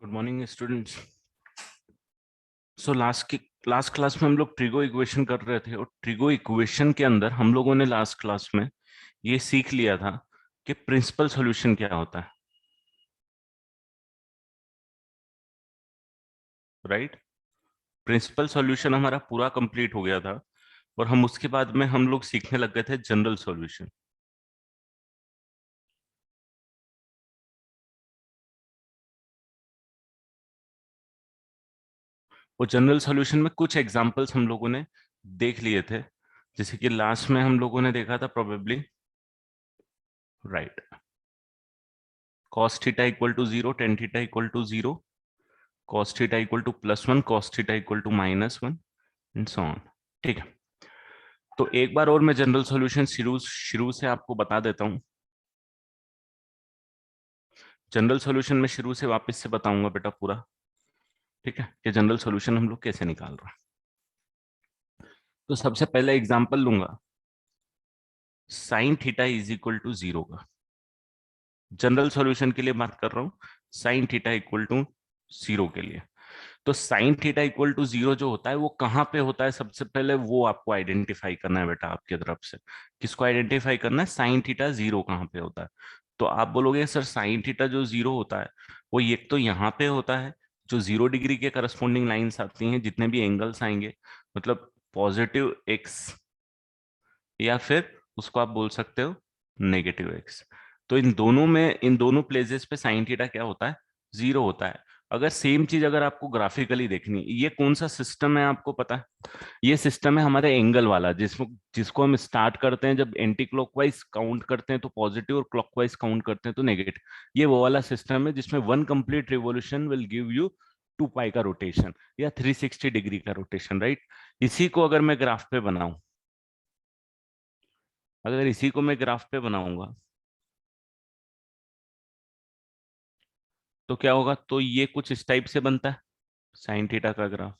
Good morning students. So last class में हम लोग ट्रिगो इक्वेशन कर रहे थे और ट्रिगो इक्वेशन के अंदर हम लोगों ने लास्ट क्लास में ये सीख लिया था कि प्रिंसिपल सॉल्यूशन क्या होता है, राइट। प्रिंसिपल सॉल्यूशन हमारा पूरा कंप्लीट हो गया था और हम उसके बाद में हम लोग सीखने लग गए थे जनरल सॉल्यूशन। और जनरल सॉल्यूशन में कुछ एग्जांपल्स हम लोगों ने देख लिए थे, जैसे कि लास्ट में हम लोगों ने देखा था probably, right, cos theta equal to zero, tan theta equal to zero, cos theta equal to +1, cos theta equal to -1 and so on. ठीक है, तो एक बार और मैं जनरल सॉल्यूशन शुरू शुरू से आपको बता देता हूँ। जनरल सॉल्यूशन में शुरू से वापस से बताऊंगा बेटा पूरा, ठीक है, कि जनरल सॉल्यूशन हम लोग कैसे निकाल रहे हैं। तो सबसे पहले एग्जांपल लूंगा sine theta is equal to zero का। जनरल सॉल्यूशन के लिए बात कर रहा हूँ, sine theta equal to zero के लिए। तो sine theta equal to zero जो होता है वो कहाँ पे होता है, सबसे पहले वो आपको आइडेंटिफाई करना है बेटा आपकी तरफ से। किसको आइडेंटिफाई करना है? साइन थीटा जीरो कहाँ पे होता है। तो आप बोलोगे सर साइन थीटा जो जीरो होता है वो एक तो यहाँ पे होता है, जो 0 डिग्री के करस्पॉन्डिंग लाइंस आती हैं, जितने भी एंगल्स आएंगे, मतलब पॉजिटिव एक्स, या फिर उसको आप बोल सकते हो नेगेटिव एक्स। तो इन दोनों प्लेसेस पे साइन थीटा क्या होता है? जीरो होता है। अगर सेम चीज अगर आपको ग्राफिकली देखनी, ये कौन सा सिस्टम है आपको पता है? ये सिस्टम है हमारे एंगल वाला, जिसको हम स्टार्ट करते हैं जब एंटी क्लॉकवाइज काउंट करते हैं तो पॉजिटिव और क्लॉकवाइज काउंट करते हैं तो नेगेटिव। ये वो वाला सिस्टम है जिसमें one complete revolution will give you 2 पाई का रोटेशन या 360 डिग्री का रोटेशन, राइट। इसी को अगर मैं ग्राफ पे बनाऊं, अगर इसी को मैं ग्राफ पे बनाऊंगा तो क्या होगा? तो ये कुछ इस टाइप से बनता है साइन थीटा का ग्राफ।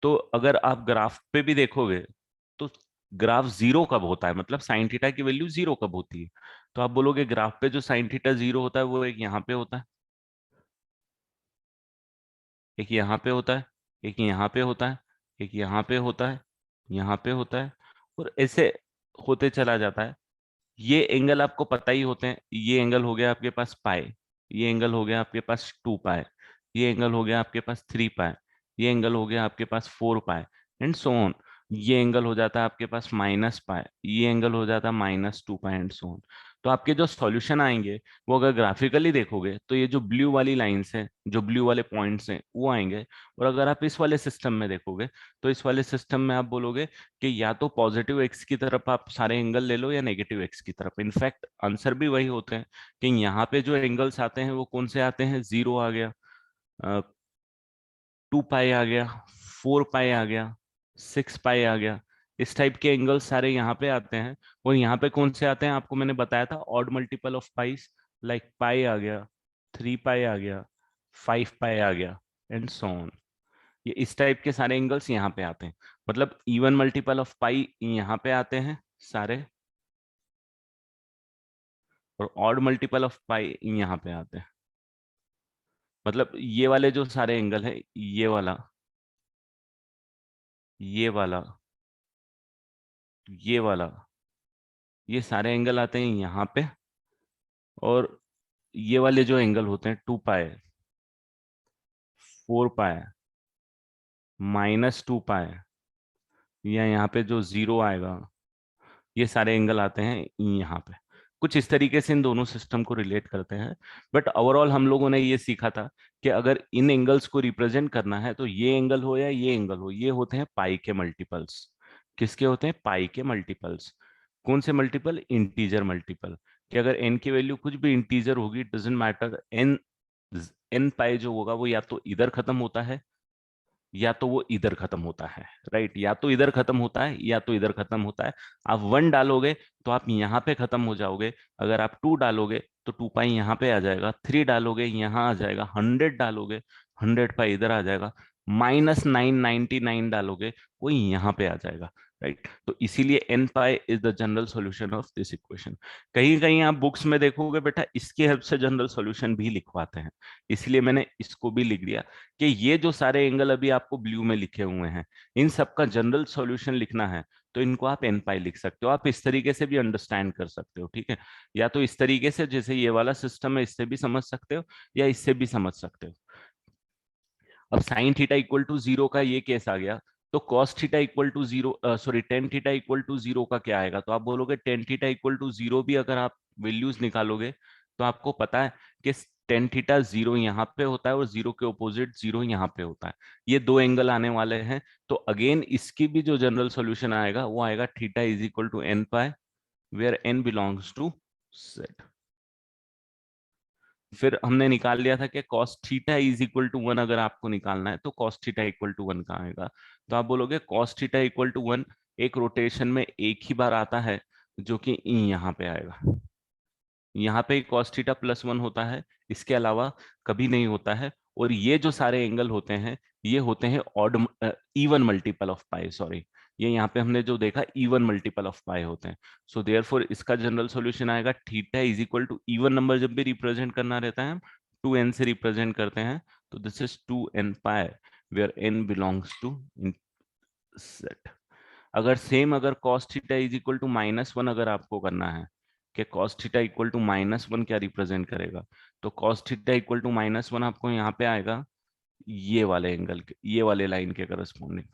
तो अगर आप ग्राफ पे भी देखोगे तो ग्राफ जीरो कब होता है, मतलब साइन थीटा की वैल्यू जीरो कब होती है? तो आप बोलोगे ग्राफ पे जो साइन थीटा जीरो होता है वो एक यहाँ पे होता है, एक यहाँ पे होता है, एक यहाँ पे होता है, एक यहाँ पे होता है, यहाँ पे होता है, और ऐसे होते चला जाता है। ये एंगल आपको पता ही होते हैं। ये एंगल हो गया आपके पास पाए, ये एंगल हो गया आपके पास 2 पाए, ये एंगल हो गया आपके पास 3 पाए, ये एंगल हो गया आपके पास 4 पाए एंड सो ऑन। ये एंगल हो जाता है आपके पास -पाए, ये एंगल हो जाता है -2 पाए एंड सो ऑन। तो आपके जो सॉल्यूशन आएंगे वो अगर ग्राफिकली देखोगे तो ये जो ब्लू वाली लाइंस हैं, जो ब्लू वाले पॉइंट्स हैं वो आएंगे। और अगर आप इस वाले सिस्टम में देखोगे तो इस वाले सिस्टम में आप बोलोगे कि या तो पॉजिटिव एक्स की तरफ आप सारे एंगल ले लो या नेगेटिव एक्स की तरफ। इनफैक्ट आंसर भी वही होते हैं कि यहाँ पे जो एंगल्स आते हैं वो कौन से आते हैं? जीरो आ गया, 2 पाई आ गया, 4 पाई आ गया, 6 पाई आ गया। इस टाइप के एंगल्स सारे यहाँ पे आते हैं। और यहाँ पे कौन से आते हैं आपको मैंने बताया था, odd multiple of pies, like pi आ गया, 3 पाई आ गया, 5 पाई आ गया एंड सो ऑन। ये इस टाइप के सारे एंगल्स यहाँ पे आते हैं। मतलब इवन मल्टीपल ऑफ पाई यहाँ पे आते हैं सारे, और ऑड मल्टीपल ऑफ पाई यहाँ पे आते हैं। मतलब ये वाले जो सारे एंगल है, ये वाला, ये वाला, ये सारे एंगल आते हैं यहाँ पे। और ये वाले जो एंगल होते हैं 2 पाए, 4 पाए, -2 पाए, या यहाँ पे जो जीरो आएगा, ये सारे एंगल आते हैं यहाँ पे। कुछ इस तरीके से इन दोनों सिस्टम को रिलेट करते हैं। बट ओवरऑल हम लोगों ने ये सीखा था कि अगर इन एंगल्स को रिप्रेजेंट करना है तो ये एंगल हो या ये एंगल हो, ये होते हैं पाई के मल्टीपल्स। किसके होते हैं? पाई के मल्टीपल्स। कौन से मल्टीपल? Integer multiple. कि अगर एन की वैल्यू कुछ भी इंटीजर होगी, डजेंट मैटर, एन, एन पाई जो होगा वो या तो इधर खत्म होता है या तो वो इधर खत्म होता है, राइट। या तो इधर खत्म होता है या तो इधर खत्म होता है। आप 1 डालोगे तो आप यहाँ पे खत्म हो जाओगे। अगर आप 2 डालोगे तो 2 पाई यहाँ पे आ जाएगा, 3 डालोगे यहाँ आ जाएगा, 100 डालोगे 100 पाई इधर आ जाएगा, -999 डालोगे वो यहाँ पे आ जाएगा। राइट। तो इसीलिए n pi is the general solution of this equation. कहीं कहीं आप बुक्स में देखोगे बेटा इसकी हेल्प से जनरल सॉल्यूशन भी लिखवाते हैं, इसलिए मैंने इसको भी लिख दिया कि ये जो सारे एंगल अभी आपको ब्लू में लिखे हुए हैं इन सब का जनरल सॉल्यूशन लिखना है तो इनको आप एन पाई लिख सकते हो। आप इस तरीके से भी अंडरस्टैंड कर सकते हो, ठीक है, या तो इस तरीके से जैसे ये वाला सिस्टम है इससे भी समझ सकते हो या इससे भी समझ सकते हो। अब sine theta equal to zero का ये केस आ गया, तो cos theta equal to zero, sorry tan theta equal to zero का क्या आएगा? तो आप बोलोगे tan theta equal to zero भी अगर आप वैल्यूज निकालोगे तो आपको पता है कि टेन थीटा जीरो यहाँ पे होता है और जीरो के ऑपोजिट जीरो यहाँ पे होता है, ये दो एंगल आने वाले हैं। तो अगेन इसकी भी जो जनरल सॉल्यूशन आएगा वो आएगा theta is equal to n pi where n belongs to set. फिर हमने निकाल लिया था कि cos theta is equal to one, अगर आपको निकालना है तो cos theta equal to one का आएगा। तो आप बोलोगे cos theta equal to one एक रोटेशन में एक ही बार आता है जो कि यहाँ पे आएगा, यहाँ पे cos थीटा प्लस वन होता है, इसके अलावा कभी नहीं होता है। और ये जो सारे एंगल होते हैं ये होते हैं odd even multiple of pi, sorry ये यहाँ पे हमने जो देखा इवन मल्टीपल ऑफ पाई होते हैं। सो देयरफॉर इसका जनरल सॉल्यूशन आएगा theta is equal to even number जब भी रिप्रेजेंट करना रहता है हम टू एन से रिप्रेजेंट करते हैं, तो this is two n pi where n belongs to set. अगर सेम अगर cos theta is equal to minus one अगर आपको करना है कि cos theta equal to minus one क्या रिप्रेजेंट करेगा, तो cos theta equal to minus one आपको यहाँ पे आएगा ये वाले एंगल के, ये वाले लाइन के करस्पॉन्डिंग,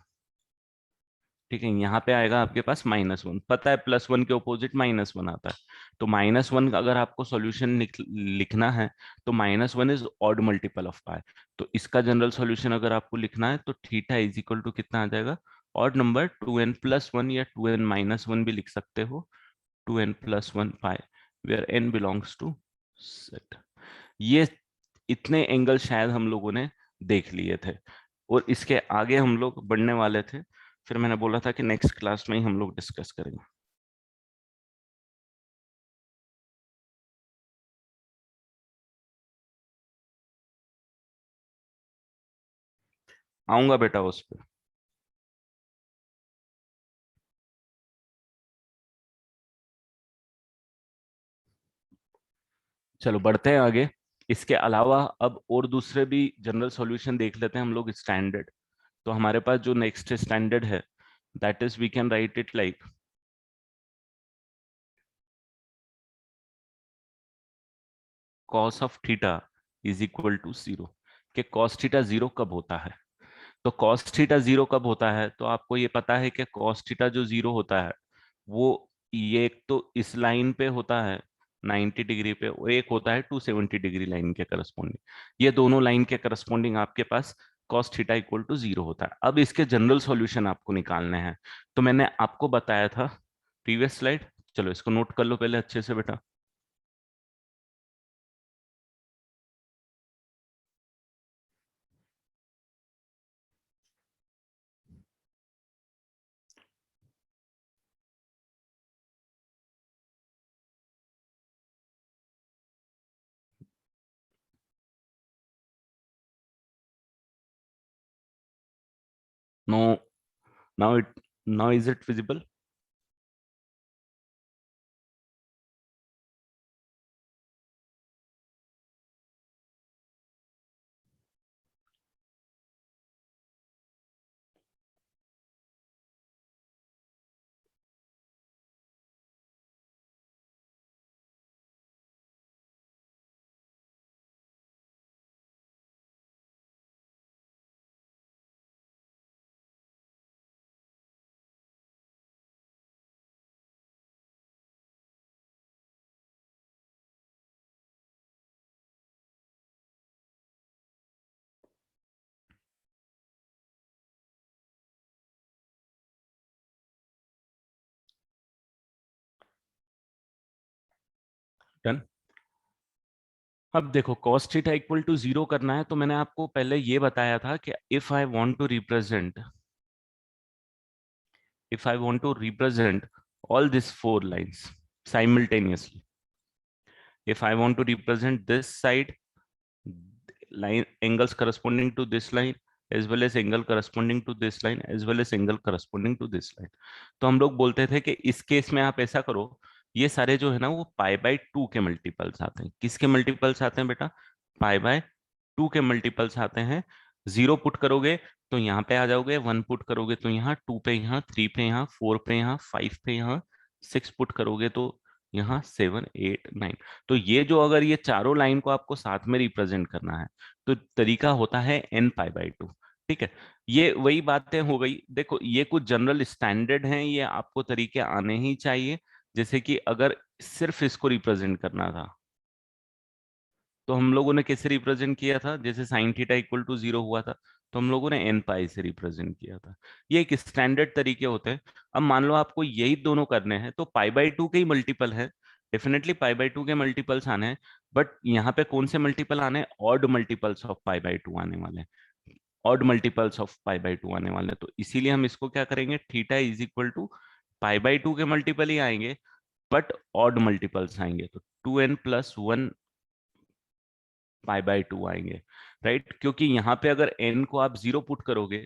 ठीक है, यहाँ पे आएगा आपके पास माइनस वन, पता है प्लस वन के ऑपोजिट माइनस वन आता है। तो माइनस वन अगर आपको सॉल्यूशन लिखना है तो minus one is odd multiple of pi. तो इसका जनरल सॉल्यूशन अगर आपको लिखना है तो थीटा इज इक्वल टू कितना आ जाएगा, odd number two n plus one या टू एन माइनस वन भी लिख सकते हो, two n plus one pi where n belongs to set. ये इतने एंगल शायद हम लोगों ने देख लिए थे और इसके आगे हम लोग बढ़ने वाले थे, फिर मैंने बोला था कि नेक्स्ट क्लास में ही हम लोग डिस्कस करेंगे। आऊंगा बेटा उस पर। चलो बढ़ते हैं आगे। इसके अलावा अब और दूसरे भी जनरल सॉल्यूशन देख लेते हैं हम लोग स्टैंडर्ड। तो हमारे पास जो नेक्स्ट स्टैंडर्ड है that is we can write it like cos of theta is equal to zero. कि cos थीटा जीरो कब होता है? तो cos थीटा जीरो कब होता है? तो आपको ये पता है कि cos थीटा जो जीरो होता है वो ये एक तो इस लाइन पे होता है 90 डिग्री पे और एक होता है 270 डिग्री लाइन के करस्पॉन्डिंग। ये दोनों लाइन के करस्पॉन्डिंग आपके पास cos theta equal to zero होता है। अब इसके जनरल सॉल्यूशन आपको निकालने हैं। तो मैंने आपको बताया था प्रीवियस स्लाइड, चलो इसको नोट कर लो पहले अच्छे से बेटा। No, now it, now is it visible? Done. अब देखो cos theta equal to zero करना है तो मैंने आपको पहले ये बताया था कि if I want to represent all these four lines simultaneously, if I want to represent this side line angles corresponding to this line as well as angle corresponding to this line as well as angle corresponding to this line. तो हम लोग बोलते थे कि इस case में आप ऐसा करो, ये सारे जो है ना वो पाई बाय टू के मल्टीपल्स आते हैं। किसके मल्टीपल्स आते हैं बेटा? पाई बाय टू के मल्टीपल्स आते हैं। जीरो पुट करोगे तो यहाँ पे आ जाओगे, वन पुट करोगे तो यहाँ, टू पे यहाँ, थ्री पे यहाँ, फोर पे यहाँ, फाइव पे यहाँ, सिक्स पुट करोगे तो यहाँ, सेवन एट नाइन। तो ये जो अगर ये चारों लाइन को आपको साथ में रिप्रेजेंट करना है तो तरीका होता है एन पाई बाई टू। ठीक है, ये वही बातें हो गई। देखो ये कुछ जनरल स्टैंडर्ड हैं, ये आपको तरीके आने ही चाहिए। जैसे कि अगर सिर्फ इसको रिप्रेजेंट करना था तो हम लोगों ने कैसे रिप्रेजेंट किया था? जैसे sine theta equal to zero हुआ था तो हम लोगों ने एन पाई से रिप्रेजेंट किया था। ये एक स्टैंडर्ड तरीके होते हैं। अब मान लो आपको यही दोनों करने हैं तो पाई बाई टू के ही मल्टीपल है, डेफिनेटली पाई बाई टू के मल्टीपल्स आने हैं। बट यहाँ पे कौन से मल्टीपल आने हैं? Odd multiples of pi by two आने वाले हैं। Odd multiples of pi by two आने वाले हैं, तो इसीलिए हम इसको क्या करेंगे, theta is equal to pi by two के मल्टीपल ही आएंगे बट ऑड मल्टीपल्स आएंगे, तो two n plus one pi by two आएंगे। राइट, क्योंकि यहाँ पे अगर एन को आप जीरो पुट करोगे,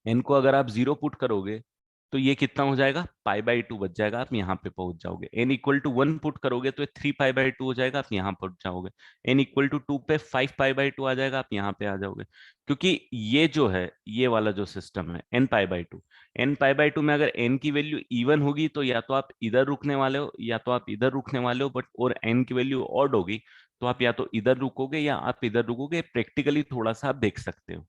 एन को अगर आप जीरो पुट करोगे तो ये कितना हो जाएगा? पाई बाई टू बच जाएगा, आप यहाँ पे पहुंच जाओगे। N equal to one put करोगे तो ये थ्री पाई बाई टू हो जाएगा, आप यहाँ पहुंच जाओगे। एन इक्वल टू टू पे फाइव पाई बाई टू आ जाएगा, आप यहाँ पे आ जाओगे। क्योंकि ये जो है, ये वाला जो सिस्टम है n pi by two, n pi by two में अगर एन की वैल्यू इवन होगी तो या तो आप इधर रुकने वाले हो या तो आप इधर रुकने वाले हो, बट और एन की वैल्यू ऑड होगी तो आप या तो इधर रुकोगे या आप इधर रुकोगे। प्रैक्टिकली थोड़ा सा आप देख सकते हो।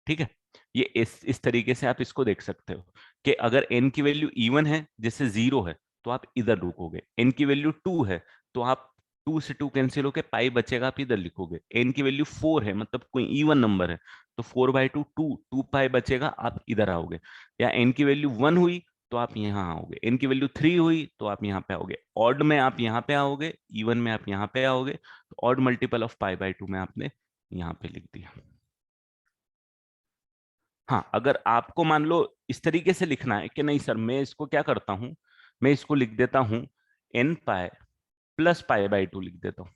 ठीक है, ये इस तरीके से आप इसको देख सकते हो कि अगर n की वैल्यू इवन है, जैसे जीरो है, तो आप इधर रुकोगे। n की वैल्यू टू है तो आप टू से टू कैंसिल होके पाई बचेगा, आप इधर लिखोगे। n की वैल्यू फोर है, मतलब कोई इवन नंबर है, तो four by two, two two pi बचेगा, आप इधर आओगे। या n की वैल्यू वन हुई तो आप यहाँ आओगे, n की वैल्यू थ्री हुई तो आप यहाँ पे आओगे, ऑड में आप यहाँ पे आओगे, इवन में आप यहाँ पे आओगे। तो odd multiple of pi by two में आपने यहाँ पे लिख दिया। हाँ, अगर आपको मान लो इस तरीके से लिखना है कि नहीं सर, मैं इसको क्या करता हूं, मैं इसको लिख देता हूं n pi plus pi by two लिख देता हूं।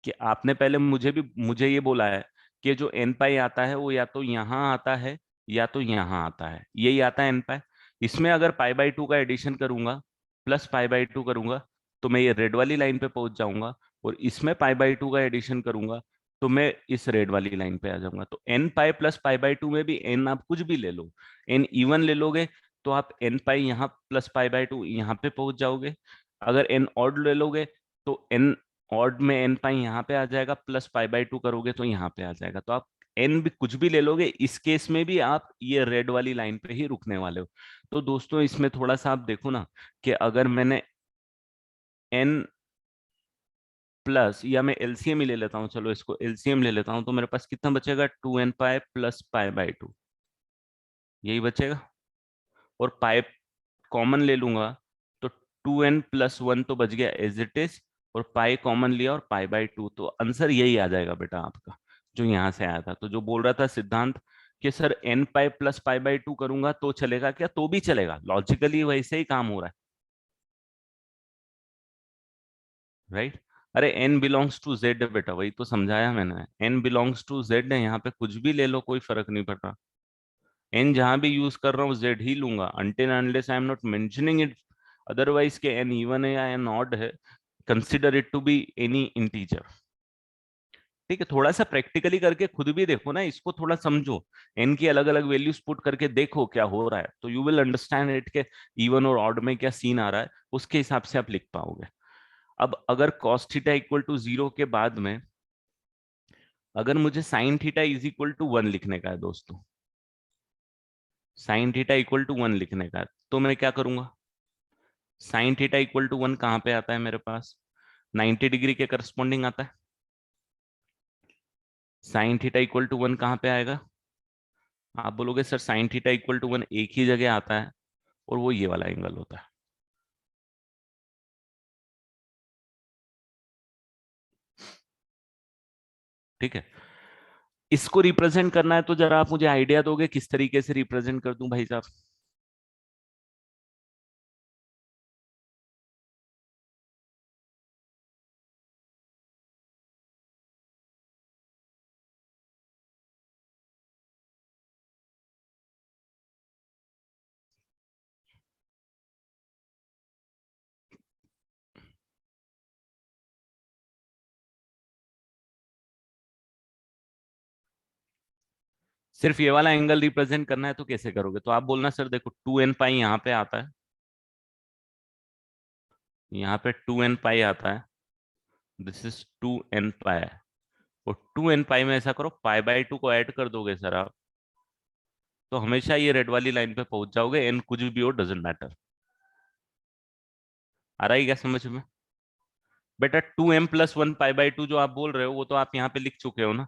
कि आपने पहले मुझे ये बोला है कि जो एन पाई आता है वो या तो यहाँ आता है या तो यहाँ आता है, यही आता है एन पाई। इसमें अगर पाई बाई टू का एडिशन करूंगा, प्लस पाई बाई टू करूंगा, तो मैं ये रेड वाली लाइन पे पहुंच जाऊंगा। और इसमें पाई बाई टू का एडिशन करूंगा तो मैं इस रेड वाली लाइन पे आ जाऊंगा। तो n pi plus pi by two में भी एन आप कुछ भी ले लो, एन इवन ले लोगे तो आप एन पाई यहाँ प्लस पाई बाई टू यहाँ पे पहुंच जाओगे। अगर एन ऑड ले लोगे तो एन ऑड में एन पाई यहाँ पे आ जाएगा, प्लस पाई बाई टू करोगे तो यहाँ पे आ जाएगा। तो आप एन भी कुछ भी ले लोगे, इस केस में भी आप ये रेड वाली लाइन पे ही रुकने वाले हो। तो दोस्तों इसमें थोड़ा सा आप देखो ना कि अगर मैंने एन प्लस, या मैं एलसीएम ही ले लेता हूँ, चलो इसको एलसीएम ले लेता हूँ, तो मेरे पास कितना बचेगा? Two n pi plus pi by two, यही बचेगा। और पाई कॉमन ले लूंगा तो टू एन प्लस वन तो बच गया एज इट इज, और पाई कॉमन लिया और पाई बाई टू, तो आंसर यही आ जाएगा बेटा आपका जो यहाँ से आया था। तो जो बोल रहा था सिद्धांत कि sir n pi plus pi by two करूंगा तो चलेगा क्या? तो भी चलेगा, लॉजिकली वैसे ही काम हो रहा है। राइट, अरे एन बिलोंग्स टू जेड बेटा, वही तो समझाया मैंने। एन बिलोंग्स टू जेड है, यहाँ पे कुछ भी ले लो, कोई फर्क नहीं पड़ रहा। एन जहां भी यूज कर रहा हूँ जेड ही लूंगा, until unless I am not mentioning it otherwise के एन इवन है या एन ऑड है, consider it to be any integer. ठीक है, थोड़ा सा प्रैक्टिकली करके खुद भी देखो ना, इसको थोड़ा समझो, एन की अलग अलग वैल्यूज पुट करके देखो क्या हो रहा है, तो यू विल अंडरस्टैंड इट के इवन और ऑड में क्या सीन आ रहा है, उसके हिसाब से आप लिख पाओगे। अब अगर cos theta equal to zero के बाद में अगर मुझे sine theta is equal to one लिखने का है दोस्तों, sine theta equal to one लिखने का है, तो मैं क्या करूंगा? Sine theta equal to one कहाँ पे आता है मेरे पास? 90 डिग्री के करस्पॉन्डिंग आता है। Sine theta equal to one कहाँ पे आएगा? आप बोलोगे sir sine theta equal to one एक ही जगह आता है, और वो ये वाला एंगल होता है। ठीक है, इसको रिप्रेजेंट करना है तो जरा आप मुझे आइडिया दोगे किस तरीके से रिप्रेजेंट कर दूं भाई साहब? सिर्फ ये वाला एंगल रिप्रेजेंट करना है तो कैसे करोगे? तो आप बोलना सर देखो 2n पाई यहाँ पे आता है, यहाँ पे 2n पाई आता है, दिस इज 2n पाई। और 2n पाई में ऐसा करो, पाई/2 को ऐड कर दोगे सर आप, तो हमेशा ये रेड वाली लाइन पे पहुंच जाओगे, एन कुछ भी हो डजेंट मैटर। आ रहा है क्या समझ में? बेटा 2m+1 पाई/2 जो आप बोल रहे हो वो तो आप यहाँ पे लिख चुके हो ना।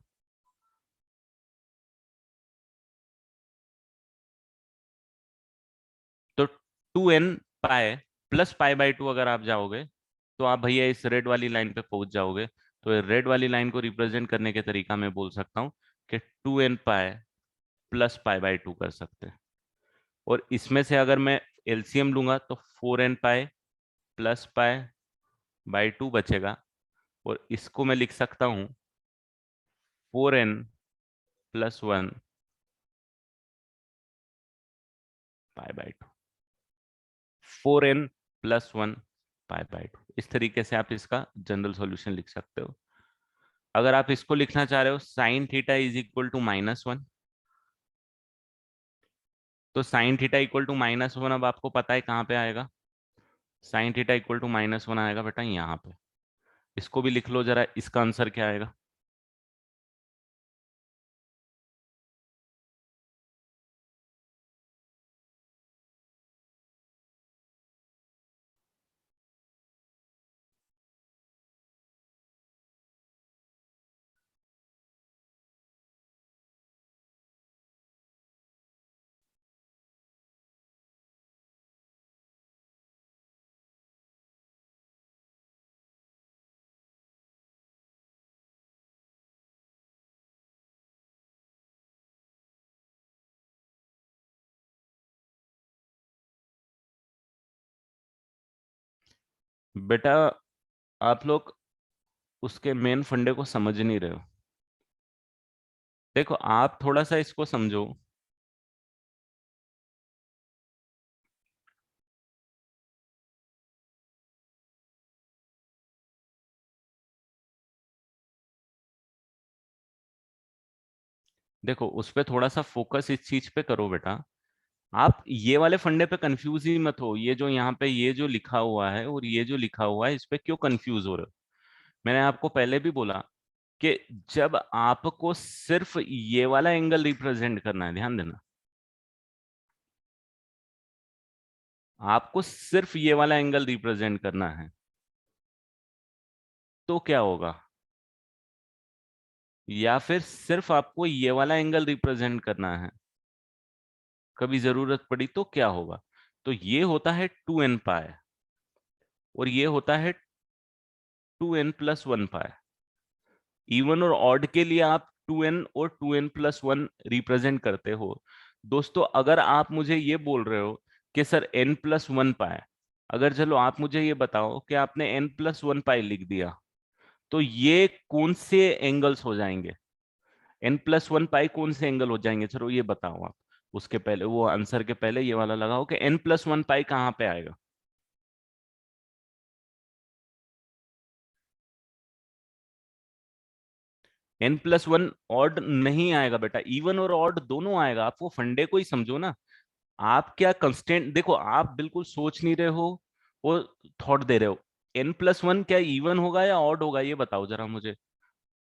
तो 2n पाई+पाई/2 अगर आप जाओगे तो आप भैया इस रेड वाली लाइन पे पहुंच जाओगे। तो रेड वाली लाइन को रिप्रेजेंट करने के तरीका मैं बोल सकता हूँ कि 2n पाई+पाई/2 कर सकते हैं। और इसमें से अगर मैं एलसीएम लूंगा तो 4n पाई+पाई/2 बचेगा। और इसको मैं लिख सकता हूँ 4n+1 पाई/2, 4n+1 पाई/2। इस तरीके से आप इसका जनरल सॉल्यूशन लिख सकते हो। अगर आप इसको लिखना चाह रहे हो sin θ = -1, तो sin θ = -1 अब आपको पता है कहाँ पे आएगा? sin θ = -1 आएगा बेटा यहाँ पे। इसको भी लिख लो जरा, इसका आंसर क्या आएगा? बेटा आप लोग उसके मेन फंडे को समझ नहीं रहे हो। देखो आप थोड़ा सा इसको समझो। देखो उस पे थोड़ा सा फोकस इस चीज पे करो बेटा। आप ये वाले फंडे पे कंफ्यूज ही मत हो, ये जो यहाँ पे ये जो लिखा हुआ है और ये जो लिखा हुआ है इस पे क्यों कंफ्यूज हो रहे हो? मैंने आपको पहले भी बोला कि जब आपको सिर्फ ये वाला एंगल रिप्रेजेंट करना है, ध्यान देना, आपको सिर्फ ये वाला एंगल रिप्रेजेंट करना है तो क्या होगा? या फिर सिर्फ आपको ये वाला एंगल रिप्रेजेंट करना है, कभी जरूरत पड़ी तो क्या होगा? तो ये होता है 2n पाई और ये होता है 2n+1 पाई। इवन और ऑड के लिए आप 2n और 2n+1 रिप्रेजेंट करते हो। दोस्तों अगर आप मुझे ये बोल रहे हो कि सर n+1 पाई, अगर चलो आप मुझे ये बताओ कि आपने n+1 पाई लिख दिया तो ये कौन से एंगल्स हो जाएंगे? n+1 पाई कौन से एंगल हो जाएंगे, चलो ये बताओ आप। उसके पहले वो आंसर के पहले ये वाला लगाओ कि n+1 पाई कहाँ पे आएगा? n+1 ऑड नहीं आएगा बेटा, इवन और ऑड दोनों आएगा। आप वो फंडे को ही समझो ना। आप क्या कंस्टेंट, देखो आप बिल्कुल सोच नहीं रहे हो, वो थॉट दे रहे हो। n+1 क्या इवन होगा या ऑड होगा ये बताओ जरा मुझे।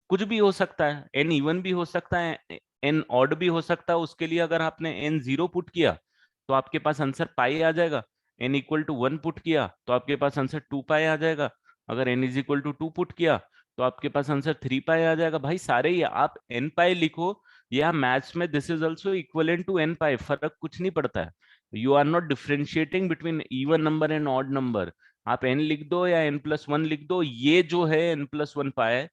कुछ भी हो सकता है, एन इवन भी हो सकता है, एन ऑड भी हो सकता है। उसके लिए अगर आपने एन 0 पुट किया तो आपके पास आंसर पाई आ जाएगा। n = 1 पुट किया तो आपके पास आंसर 2 पाई आ जाएगा। अगर n = 2 पुट किया तो आपके पास आंसर 3 पाई आ जाएगा। भाई सारे ही आप एन पाई लिखो या मैथ्स में this is also equivalent to n pi, फर्क कुछ नहीं पड़ता है। You are not differentiating between even number and odd number. आप एन लिख दो या n+1 लिख दो, ये जो है n+1 पाई,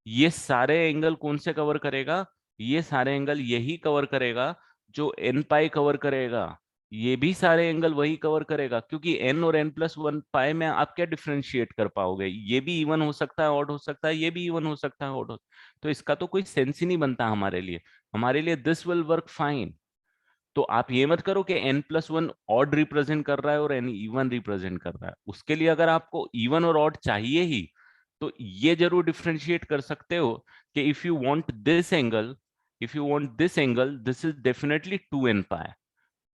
ये सारे एंगल कौन से कवर करेगा? ये सारे एंगल यही कवर करेगा जो एन पाई कवर करेगा। ये भी सारे एंगल वही कवर करेगा, क्योंकि एन और n+1 पाई में आप क्या डिफ्रेंशिएट कर पाओगे? ये भी इवन हो सकता है, ऑड हो सकता है, ये भी इवन हो सकता है, ऑड हो। तो इसका तो कोई सेंस ही नहीं बनता हमारे लिए। हमारे लिए दिस विल वर्क फाइन। तो आप ये मत करो कि n+1 ऑड रिप्रेजेंट कर रहा है और एन इवन रिप्रेजेंट कर रहा है। उसके लिए अगर आपको इवन और ऑड चाहिए ही तो ये जरूर डिफ्रेंशिएट कर सकते हो कि if you want this angle if you want this angle, this is definitely 2n pi,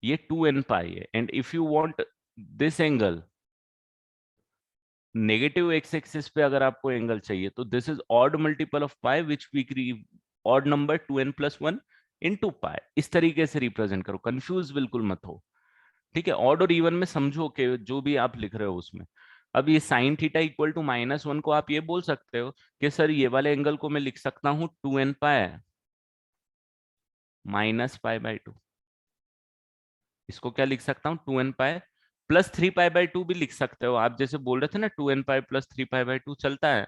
ये 2n पाई है। And if you want this angle, negative x axis पे अगर आपको एंगल चाहिए, तो this is odd multiple of pi which we odd number 2n+1 into pi. इस तरीके से रिप्रेजेंट करो, कंफ्यूज बिल्कुल मत हो। ठीक है, ऑड और इवन में समझो कि जो भी आप लिख रहे हो उसमें। अब ये साइन थीटा इक्वल टू -1 को आप ये बोल सकते हो कि सर ये वाले एंगल को मैं लिख सकता हूं 2n पाई -π/2। इसको क्या लिख सकता हूँ, 2n पाई +3π/2 भी लिख सकते हो आप। जैसे बोल रहे थे ना 2n पाई +3π/2 चलता है,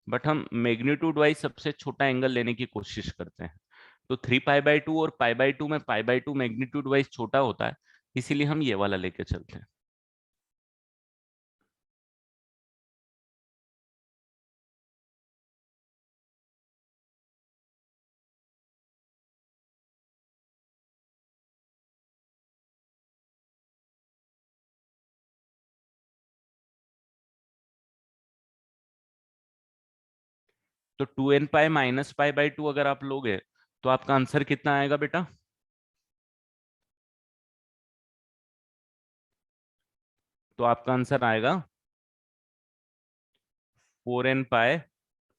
बट हम मैग्नीट्यूड वाइज सबसे छोटा एंगल लेने की कोशिश करते हैं। तो 3π/2 और π/2 में π/2 मैग्नीट्यूड वाइज छोटा होता है, इसीलिए हम ये वाला लेके चलते हैं। तो 2n पाई -π/2 अगर आप लोगे तो आपका आंसर कितना आएगा बेटा? तो आपका आंसर आएगा 4n पाई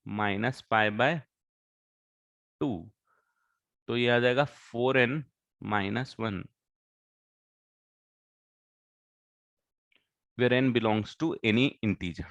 -π/2। तो ये आ जाएगा 4n-1, where n belongs to any integer।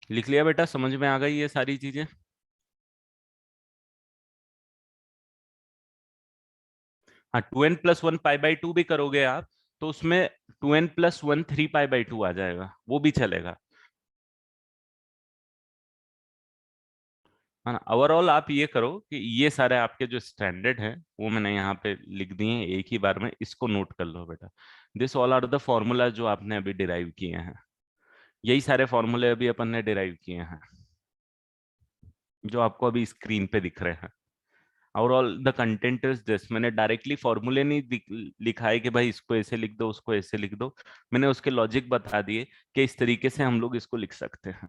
लिख लिया बेटा, समझ में आ गई ये सारी चीजें? हाँ, 2n+1 π/2 भी करोगे आप, तो उसमें 2n+1 3π/2 आ जाएगा, वो भी चलेगा। है ना? ओवरऑल आप ये करो कि ये सारे आपके जो स्टैंडर्ड हैं वो मैंने यहाँ पे लिख दिए हैं एक ही बार में, इसको नोट कर लो बेटा। This all are the formula जो आपने अभी डिराइव किए हैं, यही सारे फॉर्मूले अभी अपन ने डिराइव किए हैं, जो आपको अभी स्क्रीन पे दिख रहे हैं। और all the content is this, मैंने डायरेक्टली फॉर्मूले नहीं लिखा है कि भाई इसको ऐसे लिख दो उसको ऐसे लिख दो। मैंने उसके लॉजिक बता दिए कि इस तरीके से हम लोग इसको लिख सकते हैं।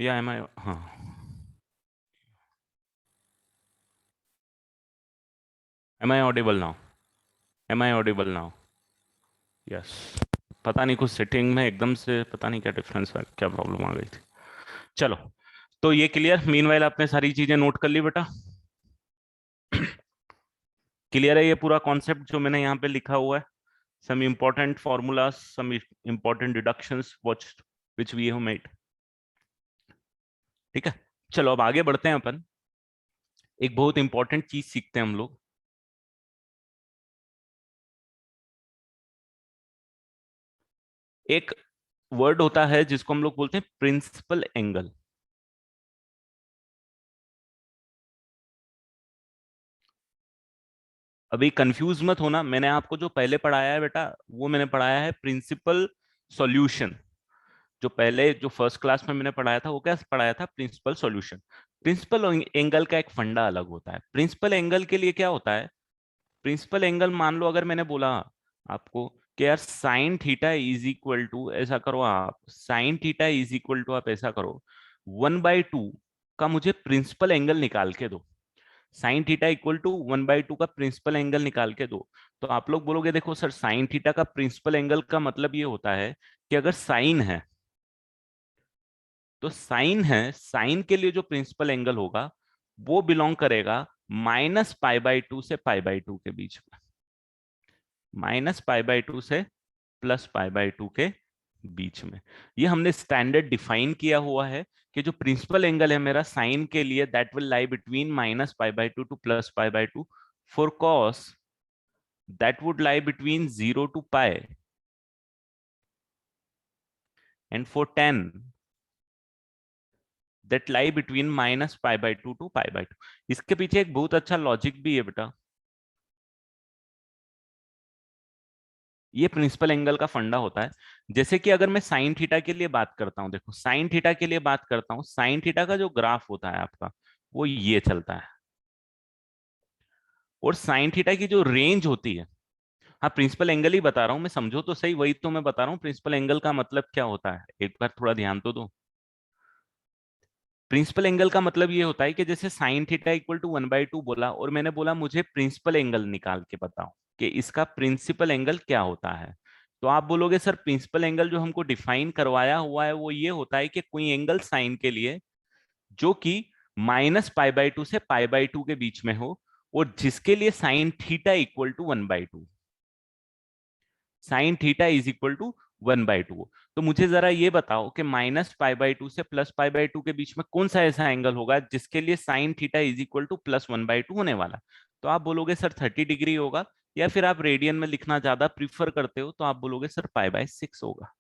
या एम आई, हाँ, am I audible now? Am I audible now? Yes. पता नहीं कुछ सेटिंग में एकदम से पता नहीं क्या डिफरेंस है, क्या प्रॉब्लम आ गई थी। चलो, तो ये क्लियर, मीनवाइल आपने सारी चीजें नोट कर ली बेटा? क्लियर है ये पूरा कॉन्सेप्ट जो मैंने यहाँ पे लिखा हुआ है? Some important formulas, some important deductions which we have made. ठीक है, चलो अब आगे बढ़ते हैं अपन। एक बहुत इंपॉर्टेंट चीज सीखते हैं हम लोग। एक वर्ड होता है जिसको हम लोग बोलते हैं प्रिंसिपल एंगल। अभी कंफ्यूज मत होना, मैंने आपको जो पहले पढ़ाया है बेटा, वो मैंने पढ़ाया है प्रिंसिपल सॉल्यूशन। जो पहले जो फर्स्ट क्लास में मैंने पढ़ाया था वो क्या पढ़ाया था? Principal solution. प्रिंसिपल एंगल का एक फंडा अलग होता है। प्रिंसिपल एंगल के लिए क्या होता है? प्रिंसिपल एंगल, मान लो अगर मैंने बोला आपको कि यार sine theta is equal to, ऐसा करो आप, sine theta is equal to, आप ऐसा करो, 1/2 का मुझे प्रिंसिपल एंगल निकाल के दो। साइन थीटा इक्वल टू 1/2 का प्रिंसिपल एंगल निकाल के दो। तो आप लोग बोलोगे देखो सर, साइन थीटा का प्रिंसिपल एंगल का मतलब ये होता है कि अगर साइन है तो साइन है, साइन के लिए जो प्रिंसिपल एंगल होगा वो बिलोंग करेगा -π/2 से π/2 के बीच में। -π/2 से +π/2 के बीच में। ये हमने स्टैंडर्ड डिफाइन किया हुआ है कि जो प्रिंसिपल एंगल है मेरा साइन के लिए, that will lie between -π/2 to +π/2। For cos, that would lie between 0 to pi, and for tan, that lie between -π/2 to π/2। इसके पीछे एक बहुत अच्छा लॉजिक भी है बेटा। ये प्रिंसिपल एंगल का फंडा होता है। जैसे कि अगर मैं साइन थीटा के लिए बात करता हूं, देखो साइन थीटा के लिए बात करता हूं, साइन थीटा का जो ग्राफ होता है आपका, वो ये चलता है। और साइन थीटा की जो रेंज होती है, हाँ प्रिंसिपल एंगल ही बता रहा हूं मैं, समझो तो सही, वही तो मैं बता रहा हूँ प्रिंसिपल एंगल का मतलब क्या होता है, एक बार थोड़ा ध्यान तो दो। प्रिंसिपल एंगल का मतलब ये होता है कि जैसे साइन थीटा इक्वल टू 1/2 बोला, और मैंने बोला मुझे प्रिंसिपल एंगल निकाल के बताओ कि इसका प्रिंसिपल एंगल क्या होता है। तो आप बोलोगे सर प्रिंसिपल एंगल जो हमको डिफाइन करवाया हुआ है वो ये होता है कि कोई एंगल साइन के लिए जो कि -π/2 से π/2 के बीच में हो, और जिसके लिए sine theta equal to 1/2, sine theta is equal to 1/2। तो मुझे जरा ये बताओ कि -π/2 से +π/2 के बीच में कौन सा ऐसा एंगल होगा जिसके लिए sine theta is equal to +1/2 होने वाला? तो आप बोलोगे सर 30 डिग्री होगा, या फिर आप रेडियन में लिखना ज्यादा प्रीफर करते हो तो आप बोलोगे सर π/6 होगा।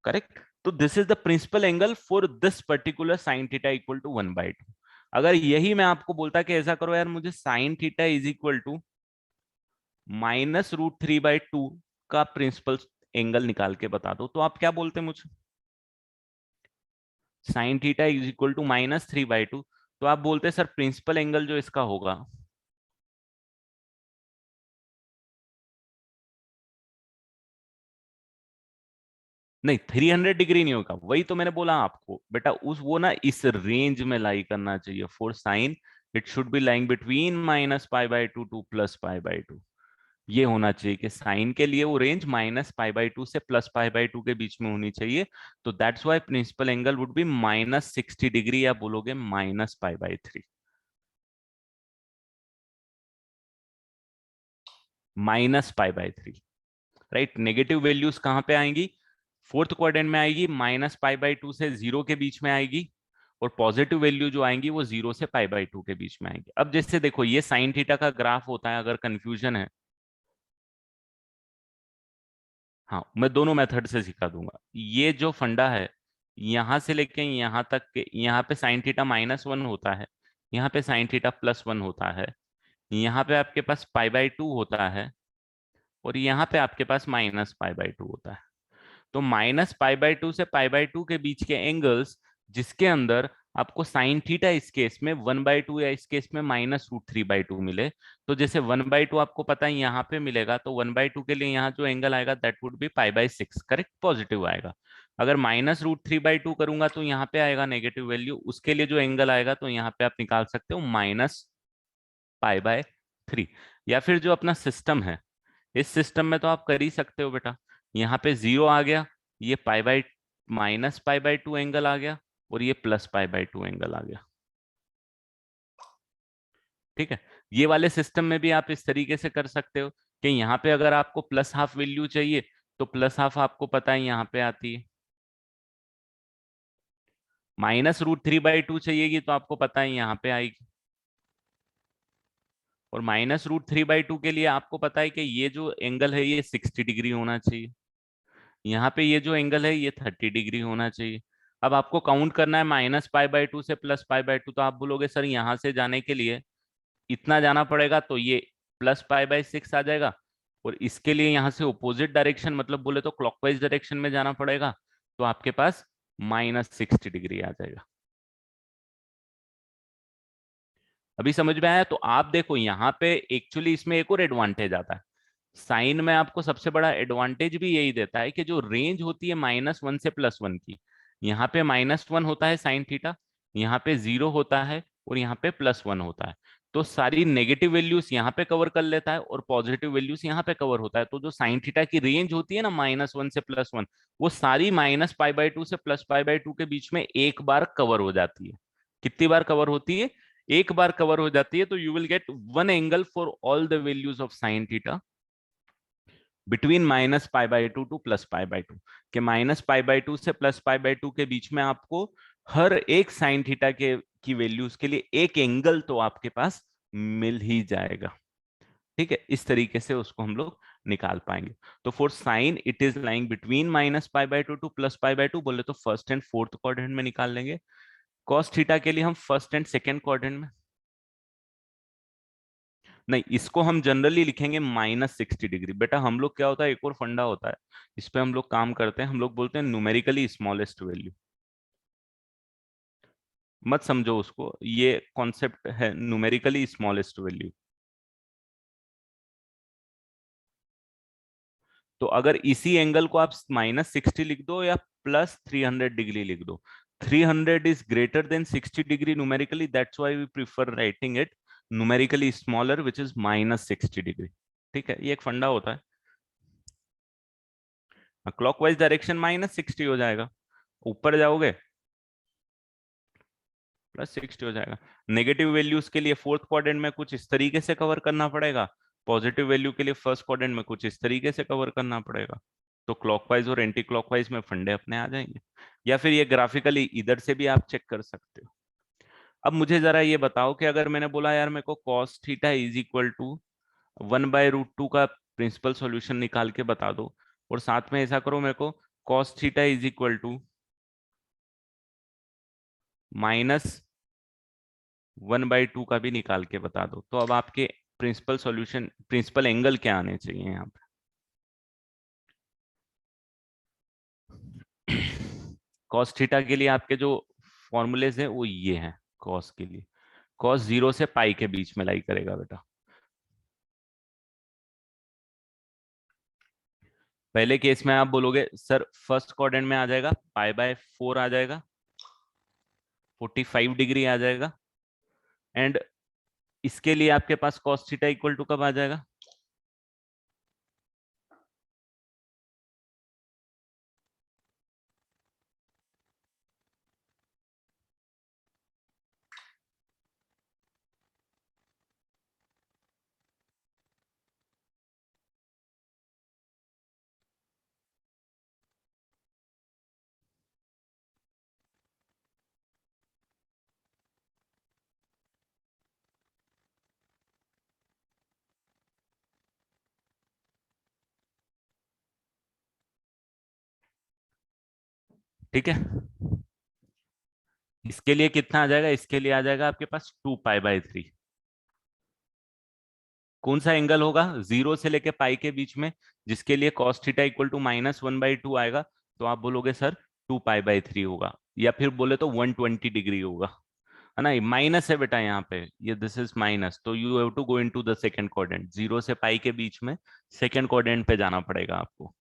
करेक्ट। तो this is the principal angle for this particular sine theta equal to 1/2। अगर यही मैं आपको बोलता कि ऐसा करो यार, मुझे sine theta is equal to -√3/2 का प्रिंसिपल एंगल निकाल के बता दो, तो आप क्या बोलते मुझे? Sine theta is equal to -3/2, तो आप बोलते सर प्रिंसिपल एंगल जो इसका होगा, नहीं 300 डिग्री नहीं होगा। वही तो मैंने बोला आपको बेटा, उस वो ना इस रेंज में लाई करना चाहिए। For sine it should be lying between -π/2 to +π/2। ये होना चाहिए कि साइन के लिए वो रेंज -π/2 से +π/2 के बीच में होनी चाहिए। तो that's why principal angle would be -60 degree, या बोलोगे -π/3। -π/3, राइट। नेगेटिव वैल्यूज कहां पे आएंगी? फोर्थ क्वाड्रेंट में आएगी, -π/2 से 0 के बीच में आएगी। और पॉजिटिव वैल्यू जो आएंगी वो 0 से π/2 के बीच में आएंगी। अब जैसे देखो ये साइन थीटा का ग्राफ होता है, अगर कंफ्यूजन है, हाँ मैं दोनों मेथड से सिखा दूंगा। ये जो फंडा है, यहां से लेके यहां तक के, यहाँ पे साइन थीटा -1 होता है, यहाँ पे साइन थीटा +1 होता है, यहाँ पे आपके पास π/2 होता है, और यहाँ पे आपके पास -π/2 होता है। तो -π/2 से π/2 के बीच के एंगल्स जिसके अंदर आपको साइन थीटा इस केस में 1/2 या इस केस में -√3/2 मिले, तो जैसे 1/2 आपको पता है यहाँ पे मिलेगा, तो 1/2 के लिए यहाँ जो एंगल आएगा that would be π/6, correct, positive आएगा। अगर -√3/2 करूंगा तो यहाँ पे आएगा नेगेटिव वैल्यू, उसके लिए जो एंगल आएगा तो यहाँ पे आप निकाल सकते हो -π/3। या फिर जो अपना सिस्टम है, इस सिस्टम में तो आप कर ही सकते हो बेटा, यहाँ पे 0 आ गया, ये -π/2 एंगल आ गया, और ये +π/2 एंगल आ गया। ठीक है, ये वाले सिस्टम में भी आप इस तरीके से कर सकते हो कि यहाँ पे अगर आपको +½ वैल्यू चाहिए तो +½ आपको पता है यहाँ पे आती है, -√3/2 चाहिएगी तो आपको पता है यहाँ पे आएगी, और -√3/2 के लिए आपको पता है कि ये जो एंगल है ये 60 डिग्री होना चाहिए, यहाँ पे ये जो एंगल है ये 30 डिग्री होना चाहिए। अब आपको काउंट करना है -π/2 से +π/2, तो आप बोलोगे सर यहाँ से जाने के लिए इतना जाना पड़ेगा, तो ये +π/6 आ जाएगा, और इसके लिए यहाँ से ऑपोजिट डायरेक्शन मतलब बोले तो क्लॉकवाइज डायरेक्शन में जाना पड़ेगा, तो आपके पास -60 डिग्री आ जाएगा। अभी समझ में आया? तो आप देखो यहाँ पे एक्चुअली इसमें एक और एडवांटेज आता है, साइन में आपको सबसे बड़ा एडवांटेज भी यही देता है कि जो रेंज होती है -1 से +1 की, यहाँ पे -1 होता है साइन थीटा, यहाँ पे 0 होता है, और यहाँ पे +1 होता है, तो सारी नेगेटिव वैल्यूज यहाँ पे कवर कर लेता है और पॉजिटिव वैल्यूज यहाँ पे कवर होता है। तो जो साइन थीटा की रेंज होती है ना -1 से +1, वो सारी -π/2 से +π/2 के बीच में एक बार कवर हो जाती है। कितनी बार कवर होती है? एक बार कवर हो जाती है। तो you will get one angle for all the values of sine theta between -π/2 to +π/2, के -π/2 से +π/2 के बीच में आपको हर एक साइन थीटा के की वैल्यूज के लिए एक एंगल तो आपके पास मिल ही जाएगा। ठीक है, इस तरीके से उसको हम लोग निकाल पाएंगे। तो for sine it is lying between -π/2 to +π/2, बोले तो फर्स्ट एंड फोर्थ क्वाड्रेंट में निकाल लेंगे। कॉस थीटा के लिए हम फर्स्ट एंड सेकेंड क्वाड्रेंट में, नहीं, इसको हम जनरली लिखेंगे -60 डिग्री। बेटा हम लोग क्या होता है, एक और फंडा होता है, इस पे हम लोग काम करते हैं, हम लोग बोलते हैं न्यूमेरिकली स्मॉलेस्ट वैल्यू। मत समझो उसको, ये कॉन्सेप्ट है न्यूमेरिकली स्मॉलेस्ट वैल्यू। तो अगर इसी एंगल को आप -60 लिख दो या +300 डिग्री लिख दो, 300 is greater than 60 degree numerically, that's why we prefer writing it numerically smaller which is -60 degree. ठीक है, ये एक फंडा होता है। क्लॉकवाइज डायरेक्शन -60 हो जाएगा, ऊपर जाओगे +60 हो जाएगा। नेगेटिव वैल्यूज के लिए फोर्थ क्वाड्रेंट में कुछ इस तरीके से कवर करना पड़ेगा, पॉजिटिव वैल्यू के लिए फर्स्ट क्वाड्रेंट में कुछ इस तरीके से कवर करना पड़ेगा। तो क्लॉकवाइज और एंटी क्लॉकवाइज में फंडे अपने आ जाएंगे, या फिर ये ग्राफिकली इधर से भी आप चेक कर सकते हो। अब मुझे जरा ये बताओ कि अगर मैंने बोला यार मेरे को cos theta is equal to 1/√2 का प्रिंसिपल सॉल्यूशन निकाल के बता दो, और साथ में ऐसा करो मेरे को cos theta is equal to -1/2 का भी निकाल के बता दो, तो अब आपके प्रिंसिपल सॉल्यूशन, प्रिंसिपल एंगल क्या आने चाहिए यहाँ पे? कॉस थीटा के लिए आपके जो फॉर्मूलेज हैं वो ये हैं। कॉस के लिए कॉस 0 से पाई के बीच में लाई करेगा बेटा। पहले केस में आप बोलोगे सर फर्स्ट क्वाड्रेंट में आ जाएगा π/4 आ जाएगा, 45 डिग्री आ जाएगा, एंड इसके लिए आपके पास कॉस थीटा इक्वल टू कब आ जाएगा? ठीक है, इसके लिए कितना आ जाएगा? इसके लिए आ जाएगा आपके पास 2π/3। कौन सा एंगल होगा 0 से लेके पाई के बीच में, जिसके लिए cos थीटा इक्वल टू -1/2 आएगा? तो आप बोलोगे सर 2π/3 होगा, या फिर बोले तो 120 डिग्री होगा, है ना? माइनस है बेटा यहाँ पे, ये दिस इज माइनस, तो you have to go into the second quadrant, 0 से पाई के बीच में सेकंड क्वाड्रेंट पे जाना पड़ेगा आपको।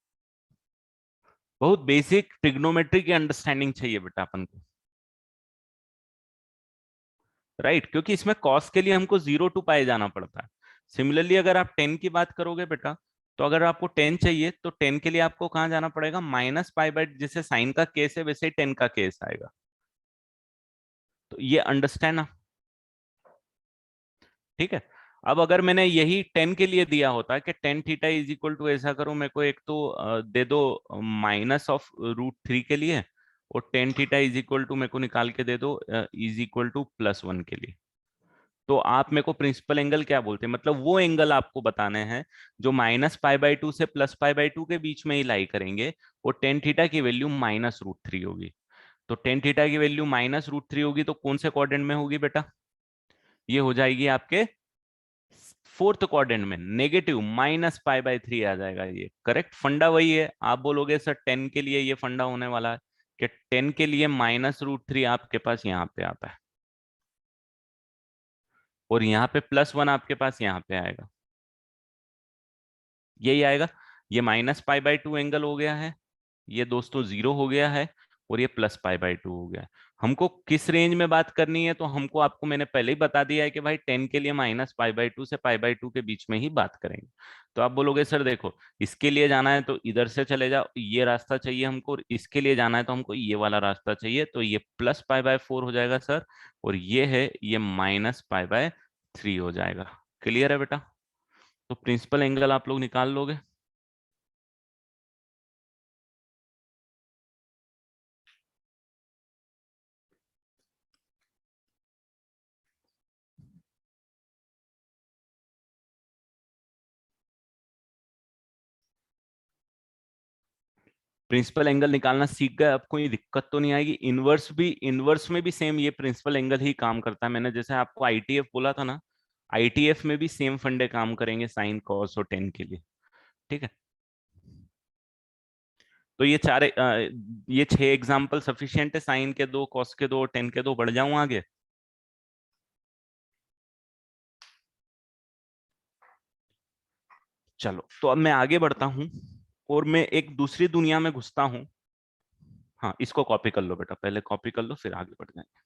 बहुत बेसिक ट्रिग्नोमेट्री की अंडरस्टैंडिंग चाहिए बेटा अपन को, राइट, क्योंकि इसमें कॉस के लिए हमको 0 to पाई जाना पड़ता है। सिमिलरली अगर आप 10 की बात करोगे बेटा, तो अगर आपको 10 चाहिए तो 10 के लिए आपको कहाँ जाना पड़ेगा, -पाई बाय, जैसे साइन का केस है वैसे ही 10 का केस आएगा। तो ये अंडरस्टैंड, ठीक है। अब अगर मैंने यही 10 के लिए दिया होता कि tan θ = ऐसा करो, मेरे को एक तो दे दो -√3 के लिए, और tan θ मेरे को निकाल के दे दो +1 के लिए। तो आप मेरे को प्रिंसिपल एंगल क्या बोलते हैं, मतलब वो एंगल आपको बताने हैं जो -π/2 से +π/2 के बीच में ही लाई करेंगे, और tan θ की वैल्यू -√3 होगी। तो tan θ की वैल्यू -√3 होगी तो कौन से क्वाड्रेंट में होगी बेटा, ये हो जाएगी आपके फोर्थ क्वाड्रेंट में, -π/3 आ जाएगा। ये करेक्ट फंडा वही है। आप बोलोगे सर 10 के लिए ये फंडा होने वाला है कि 10 के लिए -√3 आपके पास यहाँ पे आता है, और यहाँ पे +1 आपके पास यहाँ पे आएगा, यही आएगा। ये -π/2 एंगल हो गया है, ये दोस्तों 0 हो गया है, और ये +π/2 हो गया है। हमको किस रेंज में बात करनी है, तो हमको आपको मैंने पहले ही बता दिया है कि भाई 10 के लिए -π/2 से π/2 के बीच में ही बात करेंगे। तो आप बोलोगे सर देखो, इसके लिए जाना है तो इधर से चले जाओ, ये रास्ता चाहिए हमको, और इसके लिए जाना है तो हमको ये वाला रास्ता चाहिए, तो ये +π/4 हो जाएगा सर, और ये है ये -π/3 हो जाएगा। क्लियर है बेटा? तो प्रिंसिपल एंगल आप लोग निकाल लोगे। प्रिंसिपल एंगल निकालना सीख गए, अब कोई दिक्कत तो नहीं आएगी। इनवर्स में भी सेम ये प्रिंसिपल एंगल ही काम करता है। मैंने जैसे आपको आईटीएफ बोला था ना, आईटीएफ में भी सेम फंडे काम करेंगे साइन कॉस और टेन के लिए, ठीक है। तो ये 6 एग्जाम्पल सफिशियंट है, साइन के दो, कॉस के दो और टेन के दो। बढ़ जाऊं आगे? चलो तो अब मैं आगे बढ़ता हूं, और मैं एक दूसरी दुनिया में घुसता हूं। हाँ, इसको कॉपी कर लो बेटा, पहले कॉपी कर लो फिर आगे बढ़ जाएंगे।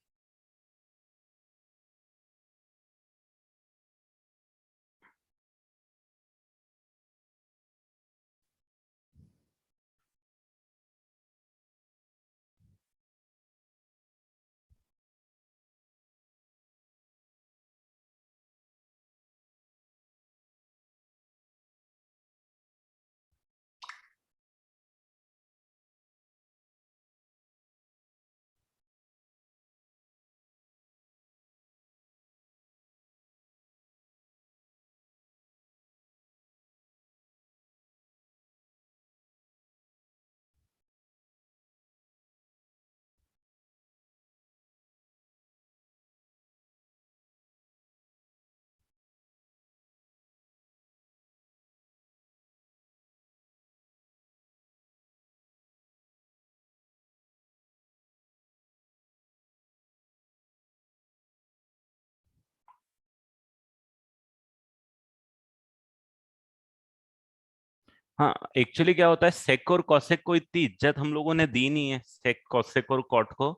हाँ, एक्चुअली क्या होता है, सेक और कॉसेक को इतनी इज्जत हम लोगों ने दी नहीं है, सेक कॉसेक और कॉट को।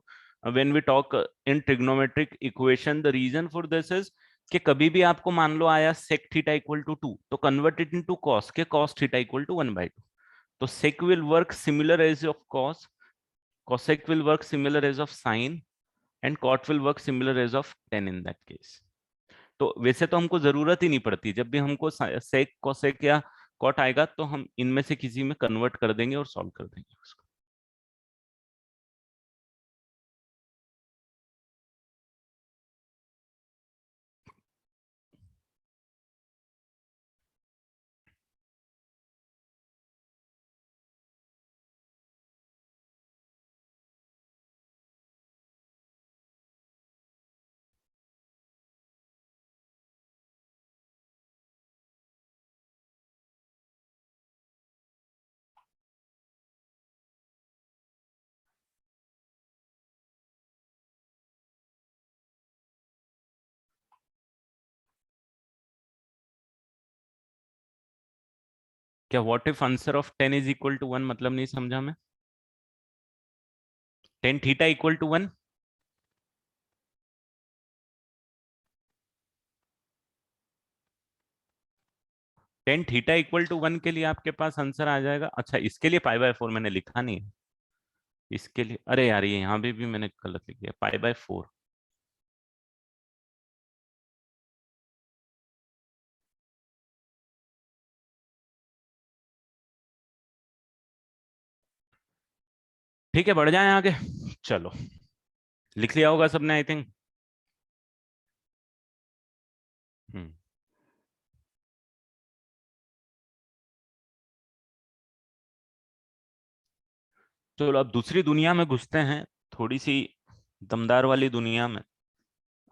When we talk in trigonometric equation, the reason for this is कि कभी भी आपको मान लो आया सेक थीटा इक्वल टू 2, तो कन्वर्ट इट इनटू कॉस के कॉस थीटा इक्वल टू 1/2। तो sec will work similar as of cos, cosec will work similar as of sine, and cot will work similar as of tan in that case. तो वैसे तो हमको जरूरत ही नहीं पड़ती, जब भी हमको सेक कोसेक या कॉट आएगा तो हम इनमें से किसी में कन्वर्ट कर देंगे और सॉल्व कर देंगे उसको। क्या what if answer of 10 is equal to 1, मतलब नहीं समझा मैं। Tan theta equal to 1। Tan theta equal to 1 के लिए आपके पास आंसर आ जाएगा। अच्छा, इसके लिए पाई/4 मैंने लिखा नहीं है। इसके लिए, अरे यार, ये यहाँ पे भी मैंने गलत लिख दिया, पाई/4। ठीक है, बढ़ जाए आगे। चलो, लिख लिया होगा सबने, आई थिंक। हम्म। चलो, अब दूसरी दुनिया में घुसते हैं, थोड़ी सी दमदार वाली दुनिया में।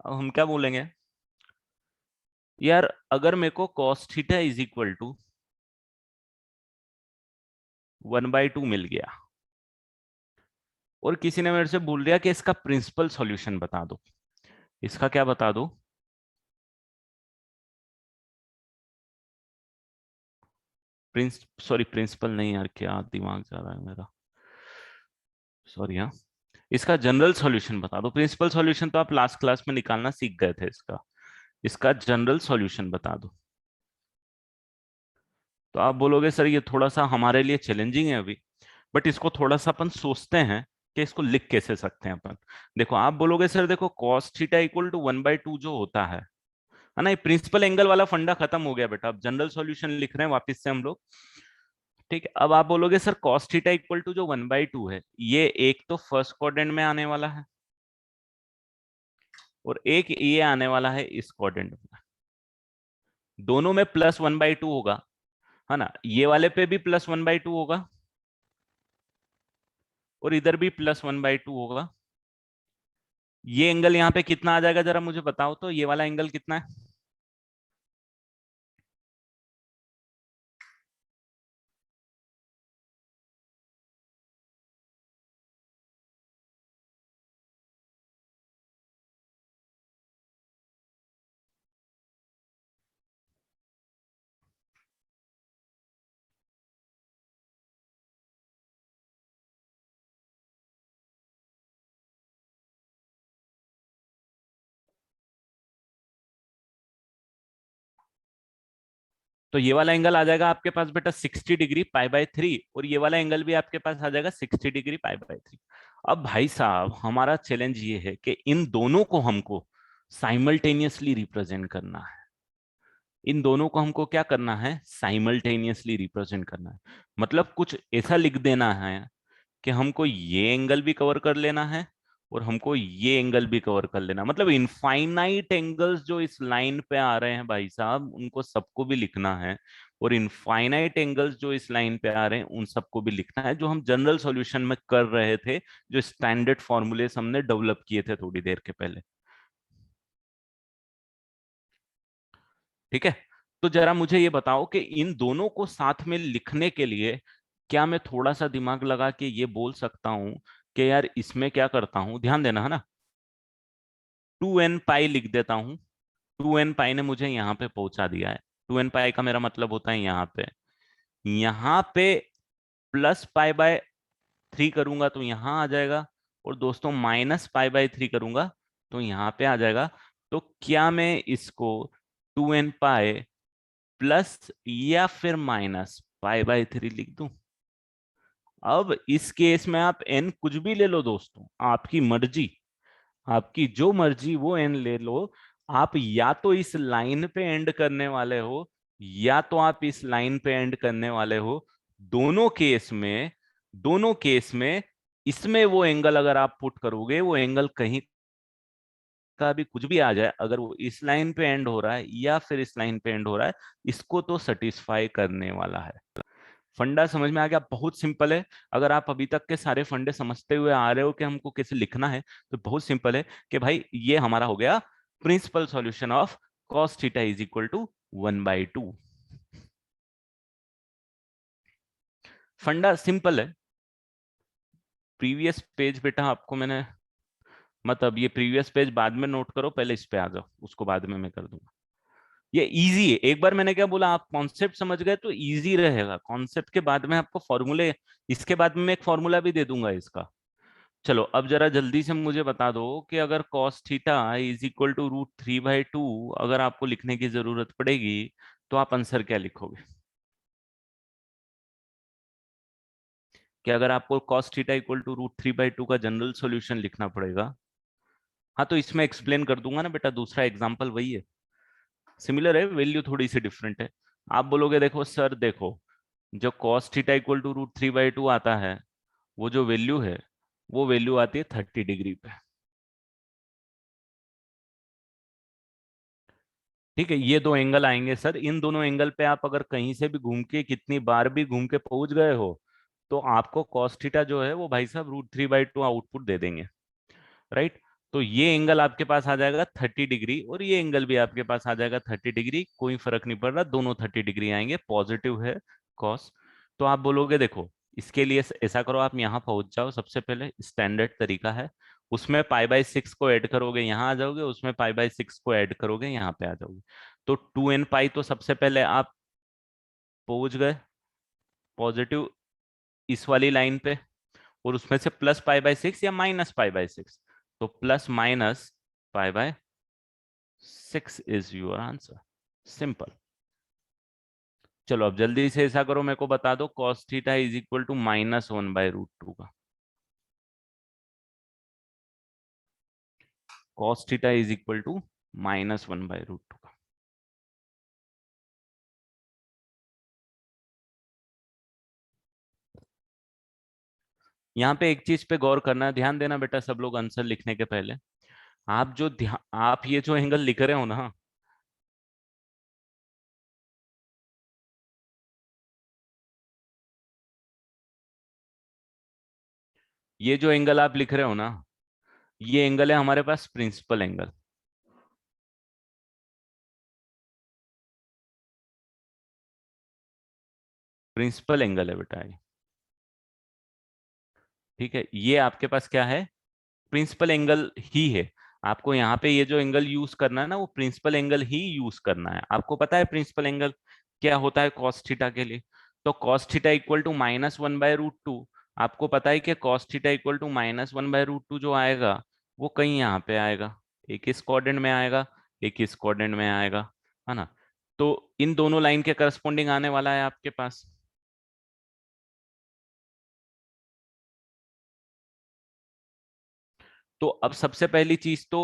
अब हम क्या बोलेंगे यार, अगर मेरे को cos theta is equal to 1/2 मिल गया, और किसी ने मेरे से बोल दिया कि इसका प्रिंसिपल सॉल्यूशन बता दो। इसका क्या बता दो? सॉरी, प्रिंसिपल नहीं यार, क्या दिमाग जा रहा है मेरा, सॉरी। हाँ, इसका जनरल सॉल्यूशन बता दो। प्रिंसिपल सॉल्यूशन तो आप लास्ट क्लास में निकालना सीख गए थे। इसका इसका जनरल सॉल्यूशन बता दो। तो आप बोलोगे सर ये थोड़ा सा हमारे लिए चैलेंजिंग है अभी, बट इसको थोड़ा सा अपन सोचते हैं कि इसको लिख कैसे सकते हैं अपन। देखो, आप बोलोगे सर देखो cos थीटा इक्वल टू 1/2 जो होता है ना, ये प्रिंसिपल एंगल वाला फंडा खत्म हो गया बेटा। अब जनरल सॉल्यूशन लिख रहे हैं वापस से हम लोग। ठीक है, अब आप बोलोगे sir cos theta equal to जो 1/2 है, ये एक तो फर्स्ट क्वाड्रेंट में आने वाला है, और एक ये आने वाला है इस क्वाड्रेंट में। दोनों में +1/2 होगा, है ना। ये वाले पे भी +1/2 होगा, और इधर भी +1/2 होगा। ये एंगल यहाँ पे कितना आ जाएगा, जरा मुझे बताओ तो, ये वाला एंगल कितना है? तो ये वाला एंगल आ जाएगा आपके पास बेटा 60 डिग्री π/3, और ये वाला एंगल भी आपके पास आ जाएगा 60 डिग्री π/3। अब भाई साहब, हमारा चैलेंज ये है कि इन दोनों को हमको साइमल्टेनियसली रिप्रेजेंट करना है। इन दोनों को हमको क्या करना है? साइमल्टेनियसली रिप्रेजेंट करना है। मतलब कुछ ऐसा लिख देना है कि हमको ये एंगल भी कवर कर लेना है, और हमको ये एंगल भी कवर कर लेना। मतलब इनफाइनाइट एंगल्स जो इस लाइन पे आ रहे हैं भाई साहब, उनको सबको भी लिखना है। और इनफाइनाइट एंगल्स जो इस लाइन पे आ रहे हैं, उन सबको भी लिखना है, जो हम जनरल सॉल्यूशन में कर रहे थे, जो स्टैंडर्ड फॉर्मूले हमने डेवलप किए थे थोड़ी देर के पहले। ठीक है, तो जरा मुझे ये बताओ कि इन दोनों को साथ में लिखने के लिए क्या मैं थोड़ा सा दिमाग लगा के ये बोल सकता हूं कि यार इसमें क्या करता हूं, ध्यान देना है ना। 2n पाई लिख देता हूं। 2n पाई ने मुझे यहाँ पे पहुंचा दिया है। 2n पाई का मेरा मतलब होता है यहाँ पे +π/3 करूंगा तो यहाँ आ जाएगा, और दोस्तों -π/3 करूंगा तो यहाँ पे आ जाएगा। तो क्या मैं इसको 2n पाई प्लस या फिर -π/3 लिख दूं? अब इस केस में आप n कुछ भी ले लो दोस्तों, आपकी मर्जी, आपकी जो मर्जी वो n ले लो। आप या तो इस लाइन पे एंड करने वाले हो, या तो आप इस लाइन पे एंड करने वाले हो। दोनों केस में, दोनों केस में इसमें वो एंगल अगर आप पुट करोगे, वो एंगल कहीं का भी कुछ भी आ जाए, अगर वो इस लाइन पे एंड हो रहा है या फिर इस लाइन पे एंड हो रहा है, इसको तो सेटिस्फाई करने वाला है। फंडा समझ में आ गया? बहुत सिंपल है। अगर आप अभी तक के सारे फंडे समझते हुए आ रहे हो कि हमको कैसे लिखना है, तो बहुत सिंपल है कि भाई ये हमारा हो गया principal solution of cos theta is equal to 1/2। फंडा सिंपल है। प्रीवियस पेज बेटा आपको मैंने, मतलब ये प्रीवियस पेज बाद में नोट करो, पहले इस पे आ जाओ, उसको बाद में मैं कर दूंगा। ये इजी है। एक बार मैंने क्या बोला, आप कॉन्सेप्ट समझ गए तो इजी रहेगा। कॉन्सेप्ट के बाद में आपको फॉर्मूले, इसके बाद में मैं एक फॉर्मूला भी दे दूंगा इसका। चलो अब जरा जल्दी से मुझे बता दो कि अगर cos theta is equal to √3/2 अगर आपको लिखने की जरूरत पड़ेगी तो आप आंसर क्या लिखोगे? कि अगर आपको cos थीटा इक्वल टू √3/2 का जनरल सॉल्यूशन लिखना पड़ेगा, हाँ तो इसमें एक्सप्लेन कर दूंगा ना बेटा, दूसरा एग्जांपल वही है, सिमिलर है, वैल्यू थोड़ी सी डिफरेंट है। आप बोलोगे देखो सर देखो, जो cos थीटा इक्वल टू √3/2 आता है, वो जो वैल्यू है वो वैल्यू आती है 30 डिग्री पे। ठीक है, ये दो एंगल आएंगे सर, इन दोनों एंगल पे आप अगर कहीं से भी घूम के कितनी बार भी घूम के पहुंच गए हो तो आपको cos थीटा जो है वो भाई साहब √3/2 आउटपुट दे देंगे, राइट। तो ये एंगल आपके पास आ जाएगा 30 डिग्री और ये एंगल भी आपके पास आ जाएगा 30 डिग्री, कोई फर्क नहीं पड़ रहा, दोनों 30 डिग्री आएंगे, पॉजिटिव है कॉस। तो आप बोलोगे देखो, इसके लिए ऐसा करो, आप यहाँ पहुंच जाओ, सबसे पहले स्टैंडर्ड तरीका है, उसमें पाई/6 को ऐड करोगे यहाँ आ जाओगे, उसमें पाई/6 को ऐड करोगे यहाँ पे आ जाओगे। तो 2n पाई तो सबसे पहले आप पहुंच गए पॉजिटिव इस वाली लाइन पे, और उसमें से +पाई/6 या -पाई/6, तो +-पाई/6 इज योर आंसर, सिंपल। चलो अब जल्दी से ऐसा करो, मेरे को बता दो cos theta is equal to -1/√2 का, cos theta is equal to -1/√2 का। यहाँ पे एक चीज पे गौर करना, ध्यान देना बेटा सब लोग आंसर लिखने के पहले, आप जो ध्यान, आप ये जो एंगल लिख रहे हो ना, ये जो एंगल आप लिख रहे हो ना, ये एंगल है हमारे पास प्रिंसिपल एंगल, प्रिंसिपल एंगल है बेटा ये। ठीक है, ये आपके पास क्या है, प्रिंसिपल एंगल ही है। आपको यहाँ पे ये जो एंगल यूज करना है ना, वो प्रिंसिपल एंगल ही यूज करना है। आपको पता है प्रिंसिपल एंगल क्या होता है cos थीटा के लिए? तो cos थीटा इक्वल टू -1/√2, आपको पता है कि cos थीटा इक्वल टू -1/√2 जो आएगा वो कहीं यहाँ पे आएगा, एक इस क्वाड्रेंट में आएगा, एक इस क्वाड्रेंट में आएगा, है ना। तो इन दोनों लाइन के करस्पॉन्डिंग आने वाला है आपके पास। तो अब सबसे पहली चीज तो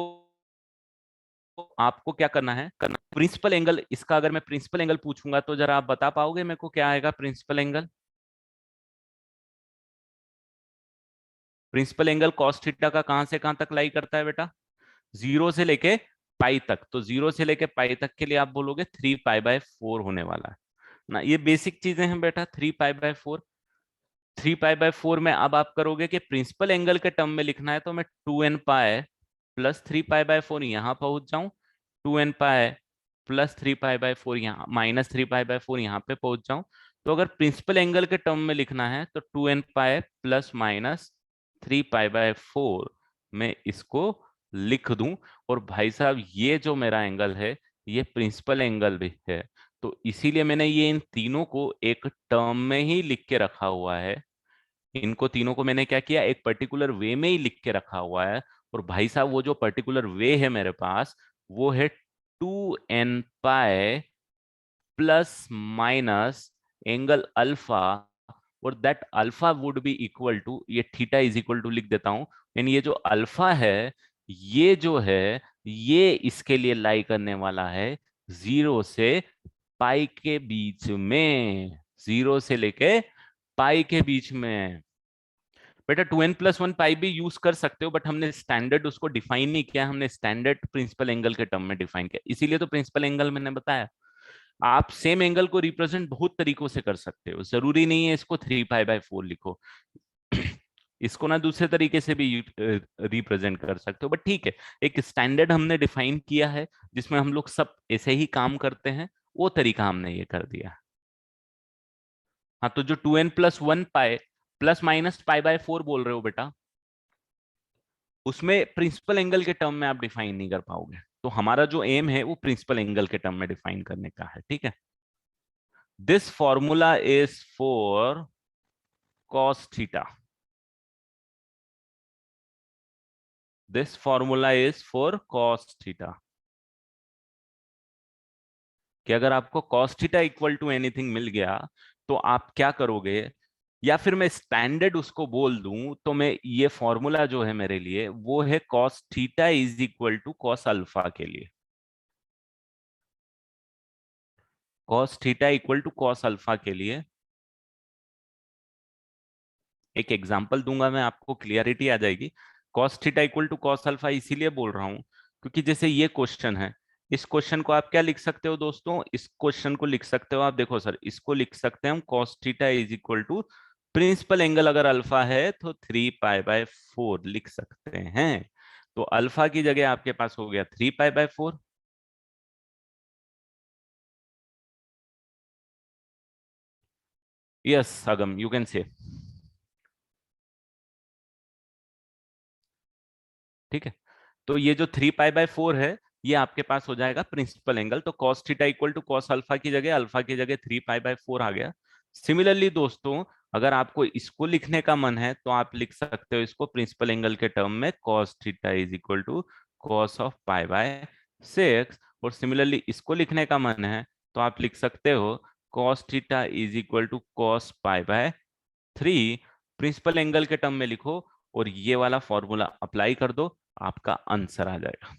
आपको क्या करना है, प्रिंसिपल एंगल, इसका अगर मैं प्रिंसिपल एंगल पूछूंगा तो जरा आप बता पाओगे मेरे को क्या आएगा principal angle? Principal angle cos theta का कहां से कहां तक लाई करता है बेटा? 0 से लेके पाई तक, तो 0 से लेके पाई तक के लिए आप बोलोगे 3π/4 होने वाला है ना। ये बेसिक चीजें हैं बेटा, 3π/4। 3π/4 में अब आप करोगे कि प्रिंसिपल एंगल के टर्म में लिखना है, तो मैं 2n पाई प्लस 3π/4 यहाँ पहुंच जाऊं, 2n पाई प्लस 3π/4 यहाँ, -3π/4 यहाँ पे पहुंच जाऊं। तो अगर प्रिंसिपल एंगल के टर्म में लिखना है तो 2n पाई प्लस -3π/4 मैं इसको लिख दूं। और भाई साहब ये जो मेरा एंगल है ये प्रिंसिपल एंगल भी है, तो इसीलिए मैंने ये इन तीनों को एक टर्म में ही लिख के रखा हुआ है। इनको तीनों को मैंने क्या किया, एक पर्टिकुलर वे में ही लिख के रखा हुआ है। और भाई साहब वो जो पर्टिकुलर वे है मेरे पास, वो है 2n pi plus minus angle alpha, और that alpha would be equal to, ये थीटा इज इक्वल टू लिख देता हूं, यानी ये जो अल्फा है, ये जो है ये इसके लिए लाई करने वाला है 0 से पाई के बीच में, 0 से लेके पाई के बीच में। बेटा 2n+1 पाई भी यूज कर सकते हो, बट हमने स्टैंडर्ड उसको डिफाइन नहीं किया, हमने स्टैंडर्ड प्रिंसिपल एंगल के टर्म में डिफाइन किया, इसीलिए तो प्रिंसिपल एंगल मैंने बताया। आप सेम एंगल को रिप्रेजेंट बहुत तरीकों से कर सकते हो, जरूरी नहीं है इसको 3π/4 लिखो। इसको ना दूसरे तरीके से भी रिप्रेजेंट कर सकते हो, बट ठीक है, एक स्टैंडर्ड हमने डिफाइन किया है जिसमें हम लोग सब ऐसे ही काम करते हैं, वो तरीका हमने ये कर दिया। हाँ, तो जो 2n+1 पाई प्लस माइनस पाई/4 बोल रहे हो बेटा, उसमें प्रिंसिपल एंगल के टर्म में आप डिफाइन नहीं कर पाओगे, तो हमारा जो एम है वो प्रिंसिपल एंगल के टर्म में डिफाइन करने का है, ठीक है। This formula is for cos theta, this formula is for cos theta, कि अगर आपको cos theta equal to anything मिल गया तो आप क्या करोगे, या फिर मैं स्टैंडर्ड उसको बोल दूं तो मैं ये फॉर्मूला जो है मेरे लिए वो है cos theta is equal to cos alpha के लिए। cos theta equal to cos alpha के लिए एक एग्जांपल दूंगा मैं, आपको क्लियरिटी आ जाएगी। cos theta equal to cos alpha इसीलिए बोल रहा हूं क्योंकि जैसे ये क्वेश्चन है, इस क्वेश्चन को आप क्या लिख सकते हो दोस्तों, इस क्वेश्चन को लिख सकते हो आप, देखो सर इसको लिख सकते हैं हम cos theta is equal to principal angle अगर अल्फा है तो 3 पाई बाय 4 लिख सकते हैं। तो अल्फा की जगह आपके पास हो गया 3 pi by 4। Yes Agam you can say. ठीक है, तो ये जो 3 पाई बाय 4 है ये आपके पास हो जाएगा प्रिंसिपल एंगल। तो cos theta equal to cos alpha की जगह 3 पाई बाय 4 आ गया। सिमिलरली दोस्तों, अगर आपको इसको लिखने का मन है तो आप लिख सकते हो इसको प्रिंसिपल एंगल के टर्म में cos theta is equal to cos of pi by 6। और सिमिलरली इसको लिखने का मन है तो आप लिख सकते हो cos theta is equal to cos pi by 3। Principal angle के टर्म में लिखो और ये वाला फॉर्मूला अप्लाई कर दो, आपका आंसर आ जाएगा।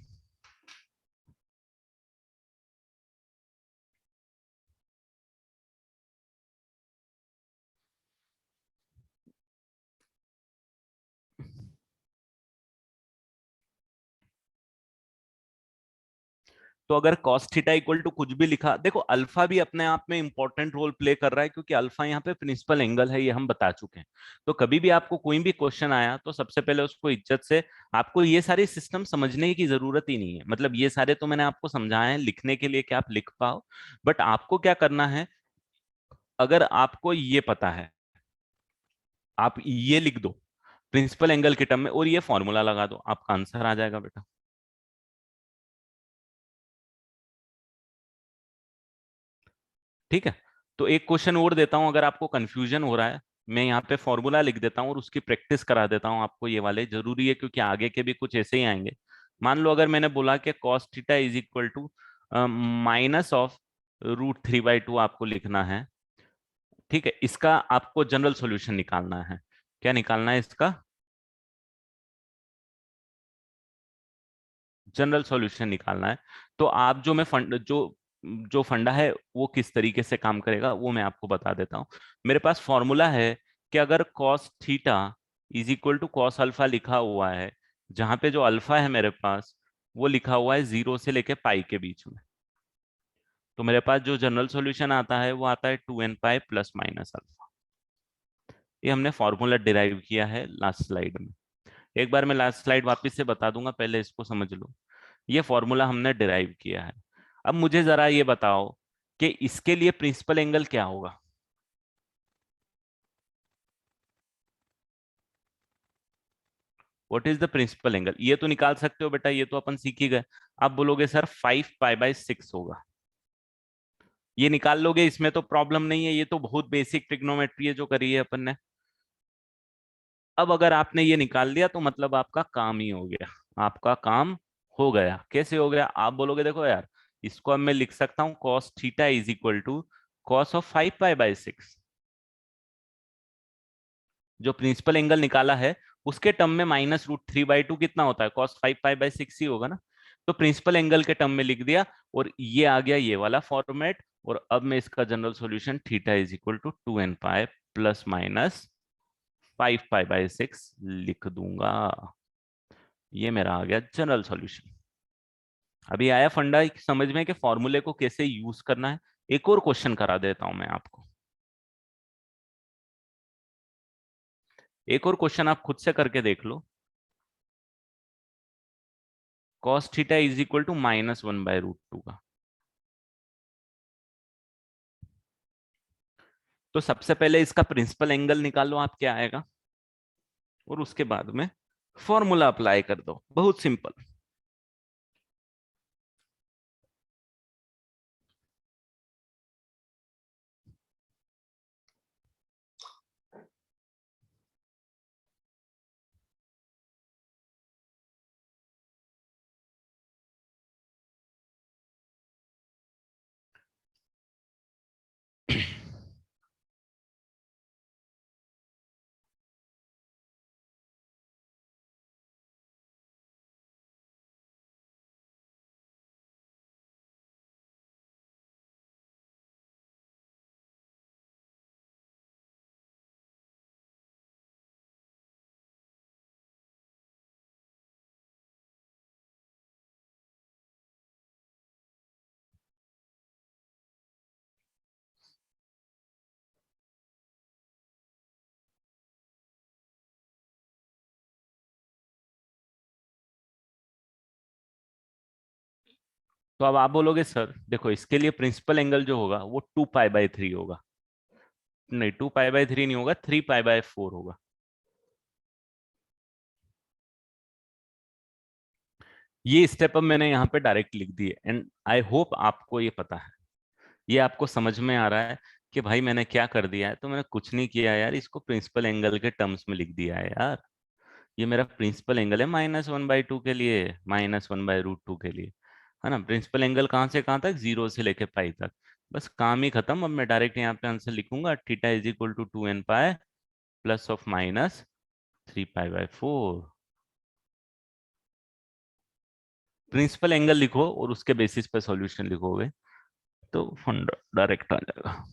तो अगर cos थीटा इक्वल टू कुछ भी लिखा, देखो अल्फा भी अपने आप में इंपॉर्टेंट रोल प्ले कर रहा है क्योंकि अल्फा यहाँ पे प्रिंसिपल एंगल है, ये हम बता चुके हैं। तो कभी भी आपको कोई भी क्वेश्चन आया तो सबसे पहले उसको इज्जत से, आपको ये सारे सिस्टम समझने की जरूरत ही नहीं है, मतलब ये सारे तो मैंने आपको समझाए हैं लिखने के लिए कि आप लिख पाओ। बट आपको क्या करना है, अगर आपको ये पता है आप ये लिख दो प्रिंसिपल एंगल के टर्म में और ये फॉर्मूला लगा दो, आपका आंसर आ जाएगा बेटा। ठीक है, तो एक क्वेश्चन और देता हूं, अगर आपको कंफ्यूजन हो रहा है मैं यहाँ पे फॉर्मूला लिख देता हूँ और उसकी प्रैक्टिस करा देता हूँ आपको, ये वाले जरूरी है क्योंकि आगे के भी कुछ ऐसे ही आएंगे। मान लो अगर मैंने बोला कि cos theta is equal to -√3/2 आपको लिखना है। ठीक है, इसका आपको जनरल सॉल्यूशन निकालना है। क्या निकालना है इसका? जनरल सॉल्यूशन निकालना है। तो आप जो मैं फंड जो जो फंडा है वो किस तरीके से काम करेगा वो मैं आपको बता देता हूँ। मेरे पास फॉर्मूला है कि अगर cos theta is equal to cos alpha लिखा हुआ है, जहां पे जो अल्फा है मेरे पास वो लिखा हुआ है 0 से लेके पाई के बीच में, तो मेरे पास जो जनरल सॉल्यूशन आता है वो आता है 2n pi plus minus alpha. ये हमने फॉर्मूला डिराइव किया है लास्ट स्लाइड में। एक बार मैं लास्ट स्लाइड वापस से बता दूंगा, पहले इसको समझ लो। ये फॉर्मूला हमने डिराइव किया है। अब मुझे जरा ये बताओ कि इसके लिए प्रिंसिपल एंगल क्या होगा। What is the principal angle, ये तो निकाल सकते हो बेटा, ये तो अपन सीख ही गए। आप बोलोगे सर 5 पाई बाय 6 होगा, ये निकाल लोगे, इसमें तो प्रॉब्लम नहीं है, ये तो बहुत बेसिक ट्रिग्नोमेट्री है जो करी है अपन ने। अब अगर आपने ये निकाल लिया तो मतलब आपका काम ही हो गया, आपका काम हो गया। कैसे हो गया आप बोलोगे, देखो यार इसको अब मैं लिख सकता हूँ cos theta is equal to cos of 5 pi by 6। जो प्रिंसिपल एंगल निकाला है उसके टर्म में -√3/2 कितना होता है, cos 5 पाई बाय 6 ही होगा ना। तो प्रिंसिपल एंगल के टर्म में लिख दिया और ये आ गया ये वाला फॉर्मेट। और अब मैं इसका general solution theta is equal to 2n pi plus minus 5 pi by 6 लिख दूंगा। ये मेरा आ गया जनरल सॉल्यूशन। अभी आया फंडा समझ में कि फॉर्मूले को कैसे यूज करना है। एक और क्वेश्चन करा देता हूं मैं आपको, एक और क्वेश्चन आप खुद से करके देख लो। cos theta is equal to -1/√2 का। तो सबसे पहले इसका प्रिंसिपल एंगल निकालो आप, क्या आएगा, और उसके बाद में फॉर्मूला अप्लाई कर दो, बहुत सिंपल। तो अब आप बोलोगे सर देखो इसके लिए प्रिंसिपल एंगल जो होगा वो 2 पाई बाय 3 होगा। नहीं, 2 पाई बाय 3 नहीं होगा, 3 पाई बाय 4 होगा। ये स्टेप अब मैंने यहाँ पे डायरेक्ट लिख दिए एंड आई होप आपको ये पता है, ये आपको समझ में आ रहा है कि भाई मैंने क्या कर दिया है। तो मैंने कुछ नहीं किया यार, इसको प्रिंसिपल एंगल के टर्म्स में लिख दिया है यार। ये मेरा प्रिंसिपल एंगल है -1/2 के लिए, -1/√2 के लिए, है ना। प्रिंसिपल एंगल कहाँ से कहाँ तक, 0 से लेके पाई तक। बस काम ही खत्म। अब मैं डायरेक्ट यहाँ पे आंसर लिखूंगा, theta is equal to 2n pi plus of minus 3 pi by 4। Principal angle लिखो और उसके बेसिस पे सॉल्यूशन लिखोगे तो फंड डायरेक्ट आ जाएगा।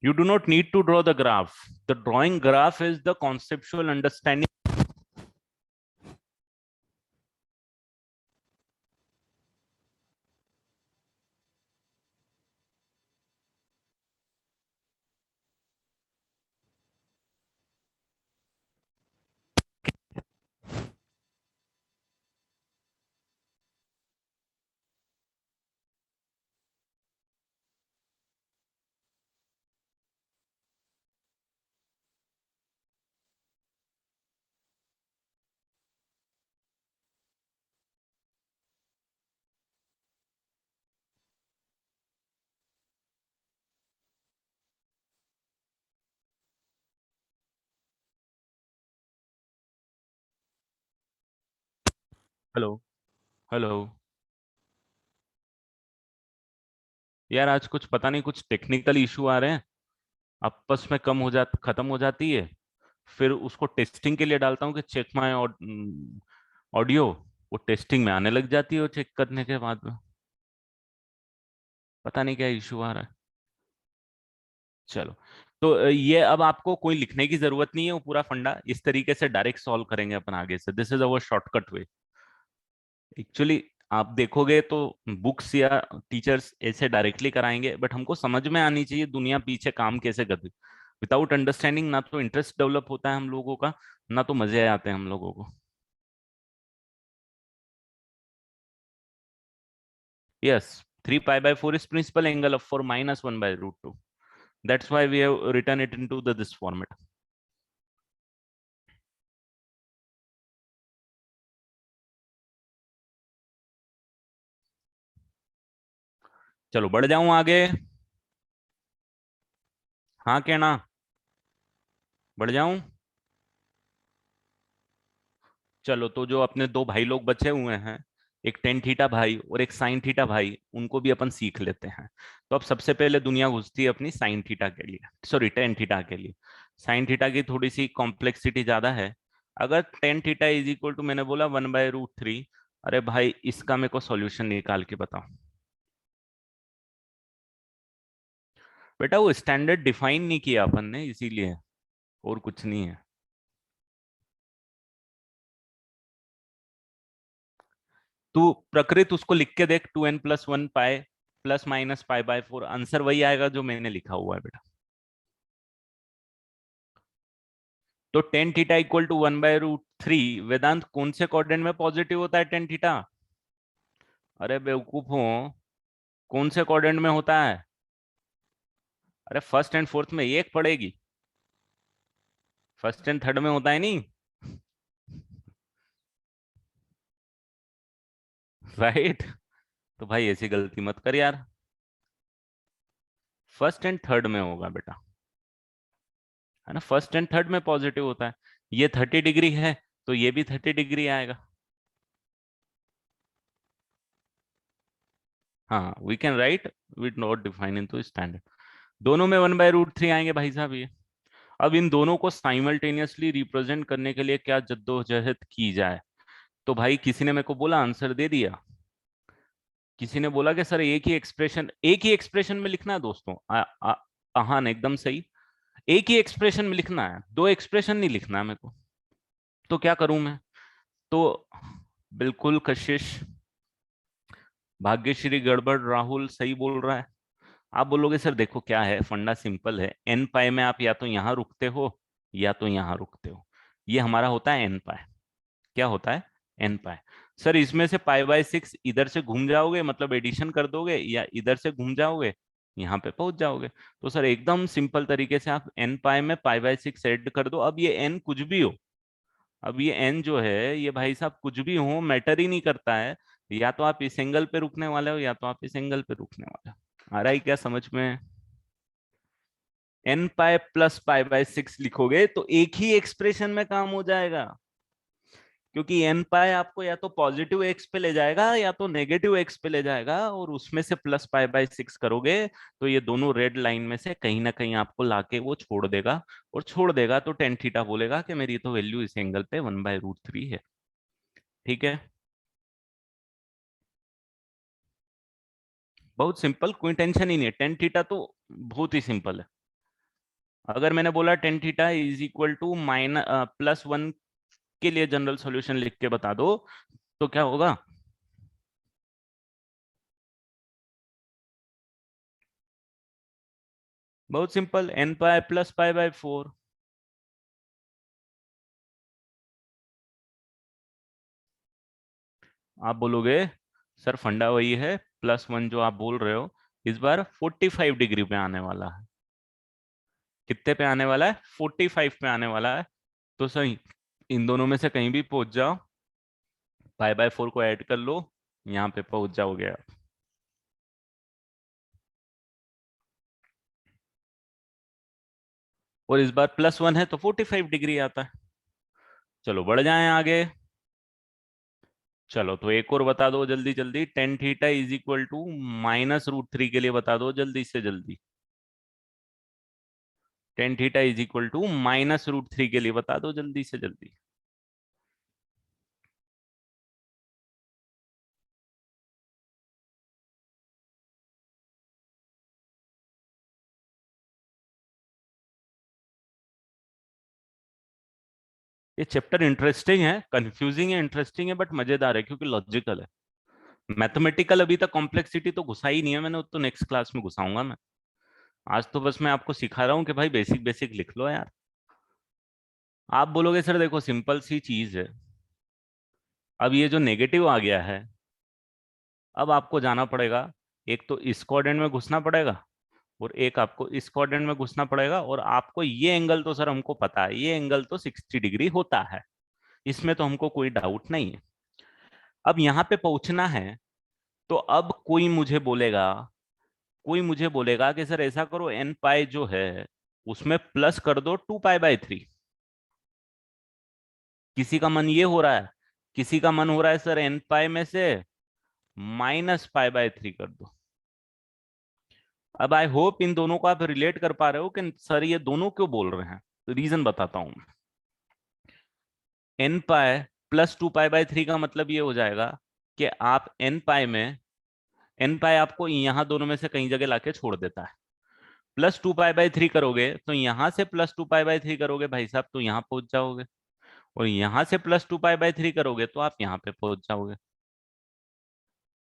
You do not need to draw the graph. The drawing graph is the conceptual understanding. Hello. Hello. यार आज कुछ पता नहीं, कुछ टेक्निकल इशू आ रहे हैं, आपस में कम हो जात खत्म हो जाती है, फिर उसको टेस्टिंग के लिए डालता हूँ कि चेक माय ऑडियो, वो टेस्टिंग में आने लग जाती है, वो चेक करने के बाद में पता नहीं क्या इशू आ रहा है। चलो, तो ये अब आपको कोई लिखने की जरूरत नहीं है, वो पूरा फंडा इस तरीके से डायरेक्ट सॉल्व करेंगे अपन आगे से। This is our shortcut way. Actually आप देखोगे तो बुक्स या टीचर्स ऐसे डायरेक्टली कराएंगे, बट हमको समझ में आनी चाहिए दुनिया पीछे काम कैसे करती। विदाउट अंडरस्टैंडिंग ना तो इंटरेस्ट डेवलप होता है हम लोगों का, ना तो मजे आते हैं हम लोगों को। Yes, 3 pi by 4 is principal angle of for -1/√2. That's why we have written it into this format. चलो बढ़ जाऊं आगे। हाँ कहना, बढ़ जाऊं। चलो, तो जो अपने दो भाई लोग बचे हुए हैं, एक टेन थीटा भाई और एक साइन थीटा भाई, उनको भी अपन सीख लेते हैं। तो अब सबसे पहले दुनिया घुसती है अपनी साइन थीटा के लिए, सॉरी टेन थीटा के लिए। साइन थीटा की थोड़ी सी कॉम्प्लेक्सिटी ज्यादा है। अगर tan theta is equal to, मैंने बोला 1/√3, अरे भाई इसका मेरे को सॉल्यूशन निकाल के बताओ। बेटा वो स्टैंडर्ड डिफाइन नहीं किया अपन ने, इसीलिए, और कुछ नहीं है। तू प्रकृत उसको लिख के देख, 2n+1 pi plus minus pi by 4, answer वही आएगा जो मैंने लिखा हुआ है बेटा। तो टेन थीटा इक्वल टू 1/√3, वेदांत कौन से क्वाड्रेंट में पॉजिटिव होता है टेन थीटा? अरे बेवकूफ हो, कौन से क्वाड्रेंट में होता है? अरे फर्स्ट एंड फोर्थ में एक पड़ेगी, फर्स्ट एंड थर्ड में होता है नहीं। राइट। तो भाई ऐसी गलती मत कर यार, फर्स्ट एंड थर्ड में होगा बेटा, है ना। फर्स्ट एंड थर्ड में पॉजिटिव होता है। ये 30 डिग्री है तो ये भी 30 डिग्री आएगा। हाँ, we can write with not define in two standard. दोनों में 1/√3 आएंगे भाई साहब ये। अब इन दोनों को साइमल्टेनियसली रिप्रेजेंट करने के लिए क्या जद्दोजहद की जाए? तो भाई किसी ने मेरे को बोला, आंसर दे दिया। किसी ने बोला कि सर एक ही एक्सप्रेशन में लिखना है दोस्तों। हाँ एकदम सही, एक ही एक्सप्रेशन में लिखना है, दो एक्सप्रेशन नहीं लिखना है मेरे को। तो क्या करूं मैं? तो बिल्कुल कशिश, भाग्यश्री, गड़बड़, राहुल सही बोल रहा है। आप बोलोगे सर देखो क्या है, फंडा सिंपल है, एन पाई में आप या तो यहां रुकते हो या तो यहां रुकते हो। ये हमारा होता है एन पाई। क्या होता है? एन पाई। सर इसमें से पाई बाय 6 इधर से घूम जाओगे, मतलब एडिशन कर दोगे, या इधर से घूम जाओगे, यहाँ पे पहुंच जाओगे। तो सर एकदम सिंपल तरीके से आप एन पाई में पाई बाय 6 ऐड कर दो। अब ये एन कुछ भी हो, अब ये एन जो है ये भाई साहब कुछ भी हो, मैटर ही नहीं करता है। या तो आप इस एंगल पे रुकने वाले हो या तो आप इस एंगल पे रुकने वाले हो। आ रहा है क्या समझ में? N pi plus pi by 6 लिखोगे तो एक ही एक्सप्रेशन में काम हो जाएगा, क्योंकि एन पाई आपको या तो पॉजिटिव एक्स पे ले जाएगा या तो नेगेटिव एक्स पे ले जाएगा, और उसमें से प्लस पाई बाय 6 करोगे तो ये दोनों रेड लाइन में से कहीं ना कहीं आपको लाके वो छोड़ देगा। और छोड़ देगा तो टेन थीटा बोलेगा कि मेरी तो वैल्यू इस एंगल पे 1/√3 है। ठीक है, बहुत सिंपल, कोई टेंशन ही नहीं है। टेन थीटा तो बहुत ही सिंपल है। अगर मैंने बोला tan theta is equal to +1 के लिए जनरल सॉल्यूशन लिख के बता दो, तो क्या होगा? बहुत simple, n pi plus pi by 4। आप बोलोगे सर फंडा वही है, +1 जो आप बोल रहे हो इस बार 45 डिग्री पे आने वाला है। कितने पे आने वाला है? 45 पे आने वाला है। तो सही, इन दोनों में से कहीं भी पहुंच जाओ, पाई बाय 4 को ऐड कर लो, यहाँ पे पहुंच जाओगे आप। और इस बार +1 है तो 45 डिग्री आता है। चलो बढ़ जाएं आगे। चलो तो एक और बता दो जल्दी जल्दी, tan theta is equal to -√3 के लिए बता दो जल्दी से जल्दी। Tan theta is equal to -√3 के लिए बता दो जल्दी से जल्दी। ये चैप्टर इंटरेस्टिंग है, कंफ्यूजिंग है, इंटरेस्टिंग है, बट मजेदार है क्योंकि लॉजिकल है। मैथमेटिकल अभी तक कॉम्प्लेक्सिटी तो घुसा ही नहीं है मैंने, वो तो नेक्स्ट क्लास में घुसाऊंगा मैं। आज तो बस मैं आपको सिखा रहा हूँ कि भाई बेसिक बेसिक लिख लो यार। आप बोलोगे सर देखो सिंपल सी चीज है, अब ये जो नेगेटिव आ गया है, अब आपको जाना पड़ेगा, एक तो इस कोऑर्डिनेट में घुसना पड़ेगा और एक आपको इस कोऑर्डिनेट में घुसना पड़ेगा, और आपको ये एंगल तो सर हमको पता है, ये एंगल तो 60 डिग्री होता है, इसमें तो हमको कोई डाउट नहीं है। अब यहाँ पे पहुंचना है, तो अब कोई मुझे बोलेगा कि सर ऐसा करो, एन पाई जो है उसमें प्लस कर दो 2 पाई बाय 3। किसी का मन ये हो रहा है, किसी का मन हो रहा है सर एन पाई में से -पाई बाय 3 कर दो। अब आई होप इन दोनों को आप रिलेट कर पा रहे हो कि सर ये दोनों क्यों बोल रहे हैं। तो रीजन बताता हूं। एन पाई +2 पाई बाय 3 का मतलब ये हो जाएगा कि आप एन पाई आपको यहां दोनों में से कहीं जगह लाके छोड़ देता है। +2 पाई बाय 3 करोगे तो यहां से +2 पाई बाय 3 करोगे भाई साहब तो यहां पहुंच जाओगे, और यहां से +2 पाई बाय 3 करोगे तो आप यहां पे पहुंच जाओगे।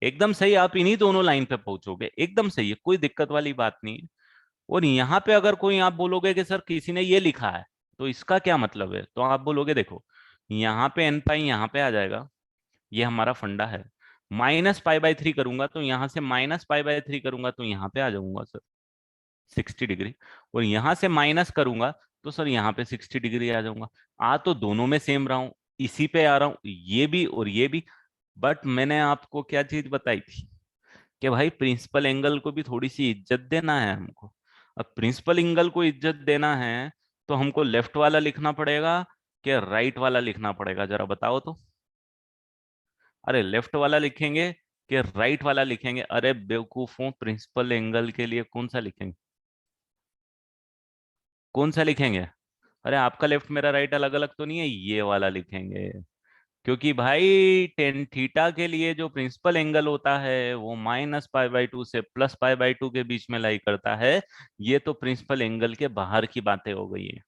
एकदम सही, आप इन्हीं दोनों लाइन पे पहुंचोगे, एकदम सही है, कोई दिक्कत वाली बात नहीं है। और यहाँ पे अगर कोई आप बोलोगे कि सर किसी ने ये लिखा है तो इसका क्या मतलब है, तो आप बोलोगे देखो यहाँ पे एन पाई यहाँ पे आ जाएगा, ये हमारा फंडा है। -पाई बाय 3 करूंगा तो यहाँ से -पाई बाय 3 करूंगा तो यहाँ पे आ जाऊंगा सर 60 डिग्री, और यहां से माइनस करूंगा तो सर यहाँ पे 60 डिग्री आ जाऊंगा। आ तो दोनों में सेम रहा हूं, इसी पे आ रहा हूं, ये भी और ये भी। बट मैंने आपको क्या चीज बताई थी कि भाई प्रिंसिपल एंगल को भी थोड़ी सी इज्जत देना है हमको। अब प्रिंसिपल एंगल को इज्जत देना है तो हमको लेफ्ट वाला लिखना पड़ेगा कि राइट वाला लिखना पड़ेगा, जरा बताओ तो। अरे लेफ्ट वाला लिखेंगे कि राइट वाला लिखेंगे? अरे बेवकूफों, प्रिंसिपल एंगल के लिए कौन सा लिखेंगे? कौन सा लिखेंगे? अरे आपका लेफ्ट मेरा राइट अलग अलग तो नहीं है, ये वाला लिखेंगे, क्योंकि भाई टेन थीटा के लिए जो प्रिंसिपल एंगल होता है वो -π/2 से +π/2 के बीच में लाई करता है। ये तो प्रिंसिपल एंगल के बाहर की बातें हो गई है।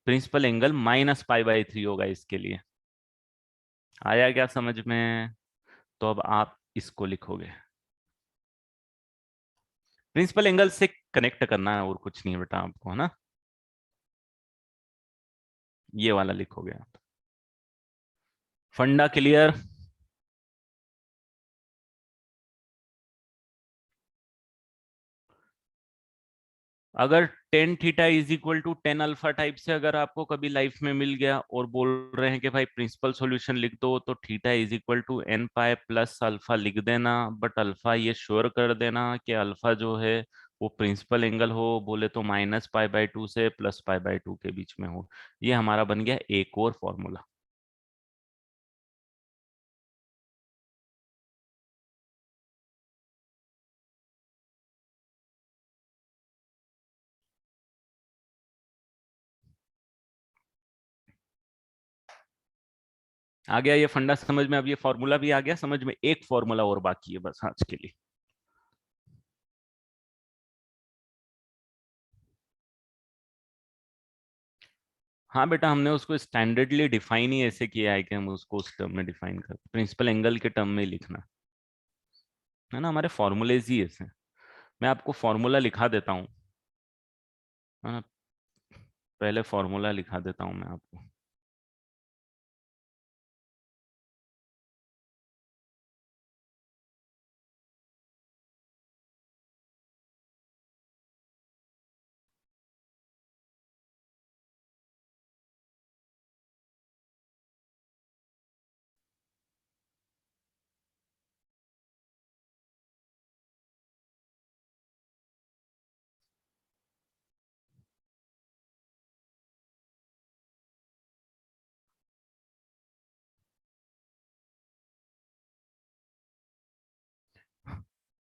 प्रिंसिपल एंगल -π/3 होगा इसके लिए। आया क्या समझ में? तो अब आप इसको लिखोगे, प्रिंसिपल एंगल से कनेक्ट करना है और कुछ नहीं है बेटा आपको, है ना। ये वाला लिखोगे आप। Funda clear? अगर tan theta is equal to 10 alpha type से अगर आपको कभी लाइफ में मिल गया और बोल रहे हैं कि भाई प्रिंसिपल सॉल्यूशन लिख दो, तो theta is equal to n plus alpha लिख देना। बट अल्फा ये श्योर कर देना कि अल्फा जो है वो प्रिंसिपल एंगल हो, बोले तो -π/2 से +π/2 के बीच में हो। ये हमारा बन गया एक और फॉर्मूला। आ गया ये फंडा समझ में? अब ये फॉर्मूला भी आ गया समझ में। एक फॉर्मूला और बाकी है बस आज के लिए। हाँ बेटा, हमने उसको स्टैंडर्डली डिफाइन ही ऐसे किया है कि हम उसको उस टर्म में डिफाइन कर, प्रिंसिपल एंगल के टर्म में ही लिखना है ना। हमारे फॉर्मूलेज ही ऐसे हैं। मैं आपको फॉर्मूला लिखा देता हूँ, है ना। पहले फॉर्मूला लिखा देता हूँ मैं आपको।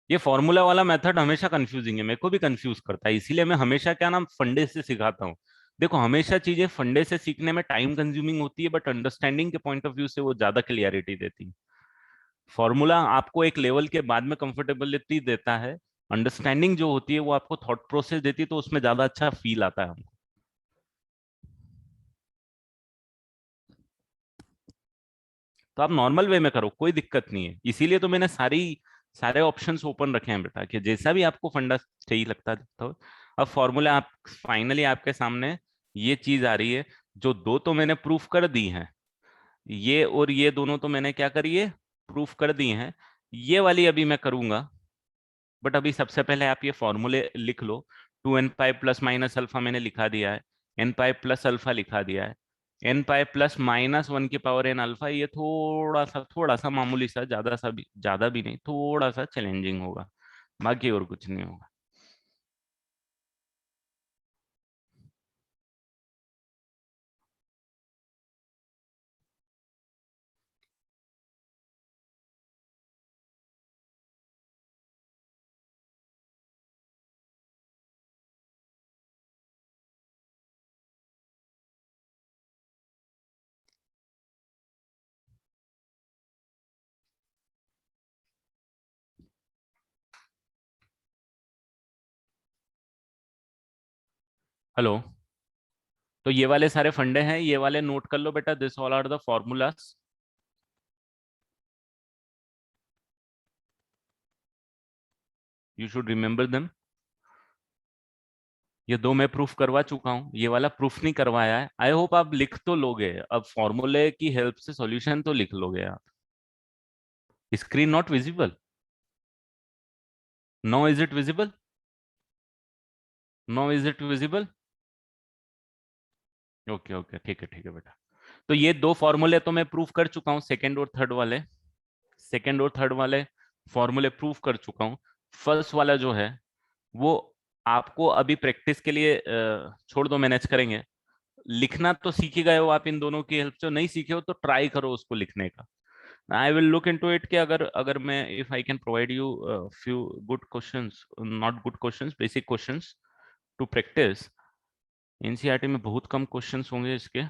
ये फॉर्मूला वाला मेथड हमेशा कंफ्यूजिंग है, मेरे को भी कंफ्यूज करता है, इसीलिए मैं हमेशा क्या नाम फंडे से सिखाता हूँ। देखो, हमेशा चीजें फंडे से सीखने में टाइम कंज्यूमिंग होती है, बट अंडरस्टैंडिंग के पॉइंट ऑफ व्यू से वो ज्यादा क्लियरिटी देती है। फॉर्मूला आपको एक लेवल के बाद में कंफर्टेबिलिटी देता है, अंडरस्टैंडिंग जो होती है वो आपको थॉट प्रोसेस देती है, तो उसमें ज्यादा अच्छा फील आता है हमको। तो आप नॉर्मल वे में करो, कोई दिक्कत नहीं है। इसीलिए तो मैंने सारे ऑप्शंस ओपन रखे हैं बेटा, कि जैसा भी आपको फंडा सही लगता है तो। अब फॉर्मूला आप फाइनली आपके सामने ये चीज आ रही है। जो दो तो मैंने प्रूफ कर दी हैं, ये और ये दोनों तो मैंने क्या करी है, प्रूफ कर दी हैं। ये वाली अभी मैं करूंगा, बट अभी सबसे पहले आप ये फॉर्मूले लिख लो। 2n pi plus minus alpha मैंने लिखा दिया है, n पाई प्लस अल्फा लिखा दिया है, n पाई प्लस -1 की पावर n अल्फा। ये थोड़ा सा मामूली सा, ज्यादा भी नहीं, थोड़ा सा चैलेंजिंग होगा, बाकी और कुछ नहीं होगा। हेलो। तो ये वाले सारे फंडे हैं, ये वाले नोट कर लो बेटा, this all are the formulas. You should remember them. ये दो मैं प्रूफ करवा चुका हूँ, ये वाला प्रूफ नहीं करवाया है। आई होप आप लिख तो लोगे, अब फॉर्मूले की हेल्प से सॉल्यूशन तो लिख लोगे आप। Screen not visible? No, is it visible? No, is it visible? Okay okay, ठीक है बेटा। तो ये दो फॉर्मूले तो मैं प्रूफ कर चुका हूँ, सेकंड और थर्ड वाले फॉर्मूले प्रूफ कर चुका हूँ। फर्स्ट वाला जो है वो आपको अभी प्रैक्टिस के लिए छोड़ दो, मैनेज करेंगे। लिखना तो सीख ही गए हो आप इन दोनों की हेल्प से, नहीं सीखे हो तो ट्राई करो उसको लिखने का। I will look into it कि अगर अगर मैं, if I can provide you few good questions, not good questions, basic questions to practice. NCERT में बहुत कम क्वेश्चंस होंगे इसके।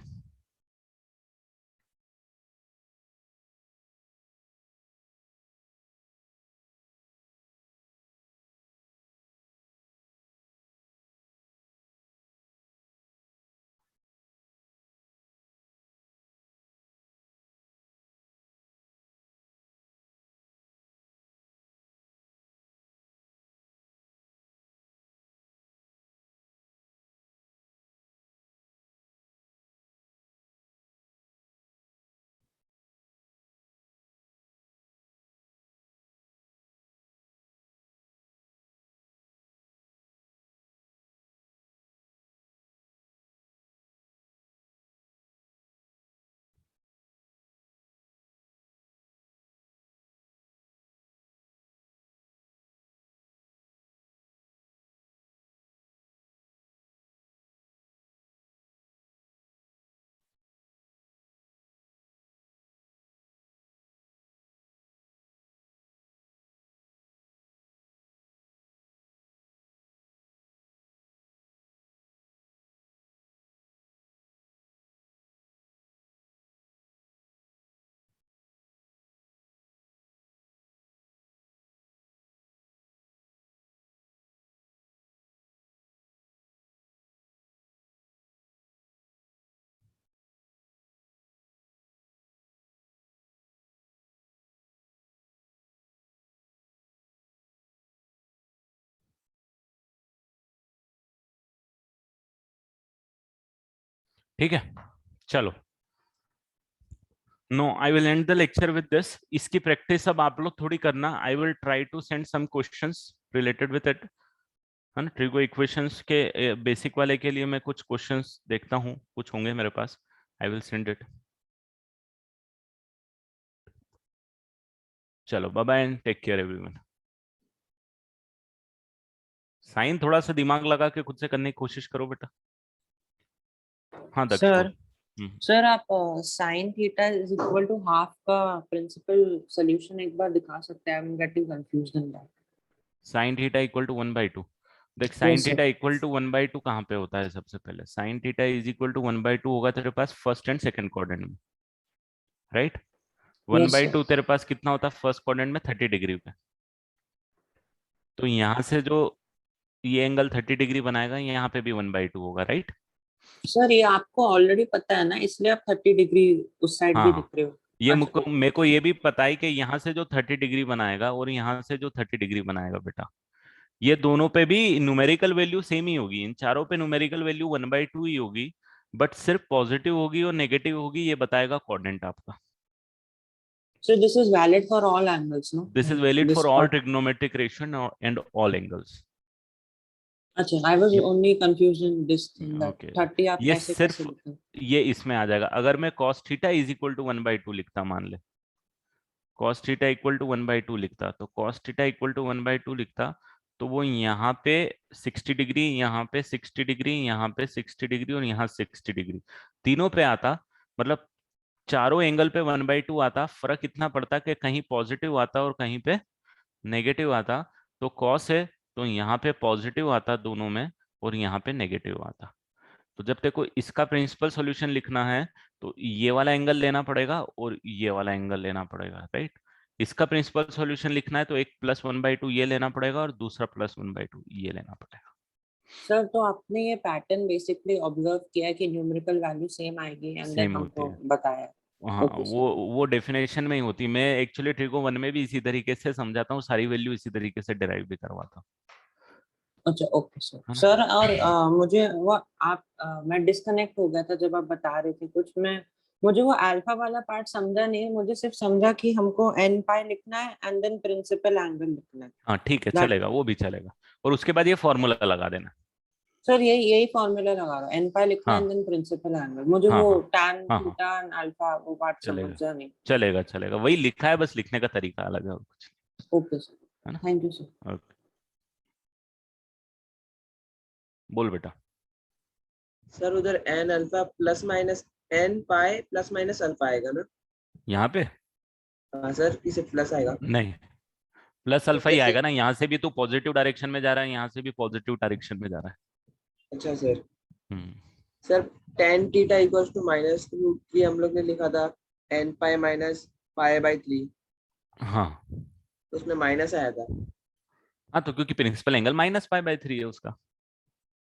ठीक है, चलो। No, I will end the lecture with this. इसकी प्रैक्टिस अब आप लोग थोड़ी करना। I will try to send some questions related with it, है ना। ट्रिगो इक्वेशंस के बेसिक वाले के लिए मैं कुछ क्वेश्चंस देखता हूँ, कुछ होंगे मेरे पास। I will send it. चलो, bye bye and take care everyone. Sine थोड़ा सा दिमाग लगा के खुद से करने की कोशिश करो बेटा। हाँ दक्ष बोल। सर सर आप sine theta is equal to half का प्रिंसिपल सॉल्यूशन एक बार दिखा सकते हैं? I am getting confused in that. Sine theta equal to 1/2। देख, sine yes sir. Theta equal to 1/2 कहाँ पे होता है? सबसे पहले sine theta is equal to 1/2 होगा तेरे पास फर्स्ट एंड सेकंड क्वाड्रेंट में, right. One yes by sir. Two तेरे पास कितना होता है फर्स्ट क्वाड्रेंट में? 30 डिग्री पे। तो यहाँ से जो ये एंगल 30 डिग्री बनाएगा, यहाँ पे भी 1/2 होगा, राइट। सर ये आपको ऑलरेडी पता है ना, इसलिए आप 30 डिग्री उस साइड भी दिख हाँ, रहे हो। ये अच्छा मुझको ओके। मेरे को ये भी पता है कि यहाँ से जो 30 डिग्री बनाएगा और यहाँ से जो 30 डिग्री बनाएगा बेटा, ये दोनों पे भी न्यूमेरिकल वैल्यू सेम ही होगी। इन चारों पे न्यूमेरिकल वैल्यू 1/2 ही होगी, बट सिर्फ पॉजिटिव होगी और नेगेटिव होगी, ये बताएगा कोऑर्डिनेट आपका। So this is valid for all angles no? This is valid this for all trigonometric ratio and all angles. अच्छा, I was only confused in this thing that okay, 30 आप ये कैसे कैसे सिर्फ लिखते हैं? ये इसमें आ जाएगा। अगर मैं cos theta is equal to 1/2 लिखता, मान ले cos थीटा इक्वल टू 1/2 लिखता, तो cos थीटा इक्वल टू 1/2 लिखता, तो वो यहाँ पे 60 डिग्री, यहाँ पे 60 डिग्री, यहाँ पे 60 डिग्री और यहाँ 60 डिग्री, तीनों पे आता। मतलब चारों एंगल पे 1/2 आता। फर्क इतना पड़ता कि कहीं पॉजिटिव आता और कहीं पे नेगेटिव आता। तो कॉस है तो यहाँ पे पॉजिटिव आता दोनों में, और यहाँ पे नेगेटिव आता। तो जब तेको इसका प्रिंसिपल सॉल्यूशन लिखना है, तो ये वाला एंगल लेना पड़ेगा और ये वाला एंगल लेना पड़ेगा, राइट। इसका प्रिंसिपल सॉल्यूशन लिखना है तो एक +1/2 ये लेना पड़ेगा और दूसरा +1/2 ये लेना पड़ेगा। सर तो आपने ये पैटर्न बेसिकली ऑब्जर्व किया कि न्यूमेरिकल वैल्यू सेम आएगी एंड देन सेम होती हमको है। बताया? हाँ, ओके सर। वो डेफिनेशन में ही होती। मैं एक्चुअली ट्रिगो 1 में भी इसी तरीके से समझाता हूँ, सारी वैल्यू इसी तरीके से डिराइव भी करवाता हूँ, अच्छा ओके सर। है ना। सर और मुझे वो आप मैं डिस्कनेक्ट हो गया था जब आप बता रहे थे कुछ। मैं मुझे वो अल्फा वाला पार्ट समझा नहीं, मुझे सिर्फ समझा कि हमको एन पाई लिखना है एंड देन प्रिंसिपल एंगल लिखना है। हाँ ठीक है, दैट चलेगा, वो भी चलेगा। और उसके बाद ये फॉर्मूला लगा देना। सर यही फॉर्मूला लगा रहा, एन पाई लिखना है हाँ एंड देन प्रिंसिपल एंगल। मुझे हाँ वो हाँ टैन हाँ हाँ, थीटा एंड अल्फा वो पार्ट चलेगा समझा नहीं। चलेगा चलेगा, वही लिखा है, बस लिखने का तरीका अलग है और कुछ ओके सर। नहीं, है ना। Thank you sir. ओके, बोल बेटा। सर उधर n alpha plus minus n pi plus minus alpha आएगा ना? यहाँ पे हाँ सर, इसे प्लस आएगा नहीं, प्लस तो अल्फा ही कैसे? आएगा ना। यहाँ से भी तो पॉजिटिव डायरेक्शन में जा रहा है, यहाँ से भी पॉजिटिव डायरेक्शन में जा रहा अच्छा सर। है। Sir tan theta equals to -√3 हम लोग ने लिखा था एन पाई माइनस पाई/3, हाँ तो उसमें माइनस आया था। हाँ, तो क्योंकि प्रिंसिपल एंगल -π/3 है उसका।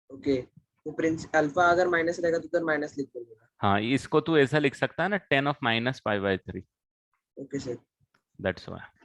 ओके, तो प्रिंस अल्फा अगर माइनस रहेगा तो उधर माइनस लिख देंगे ना? हाँ, इसको तू ऐसा लिख सकता है ना, 10 of -π/3। Okay sir. That's Y.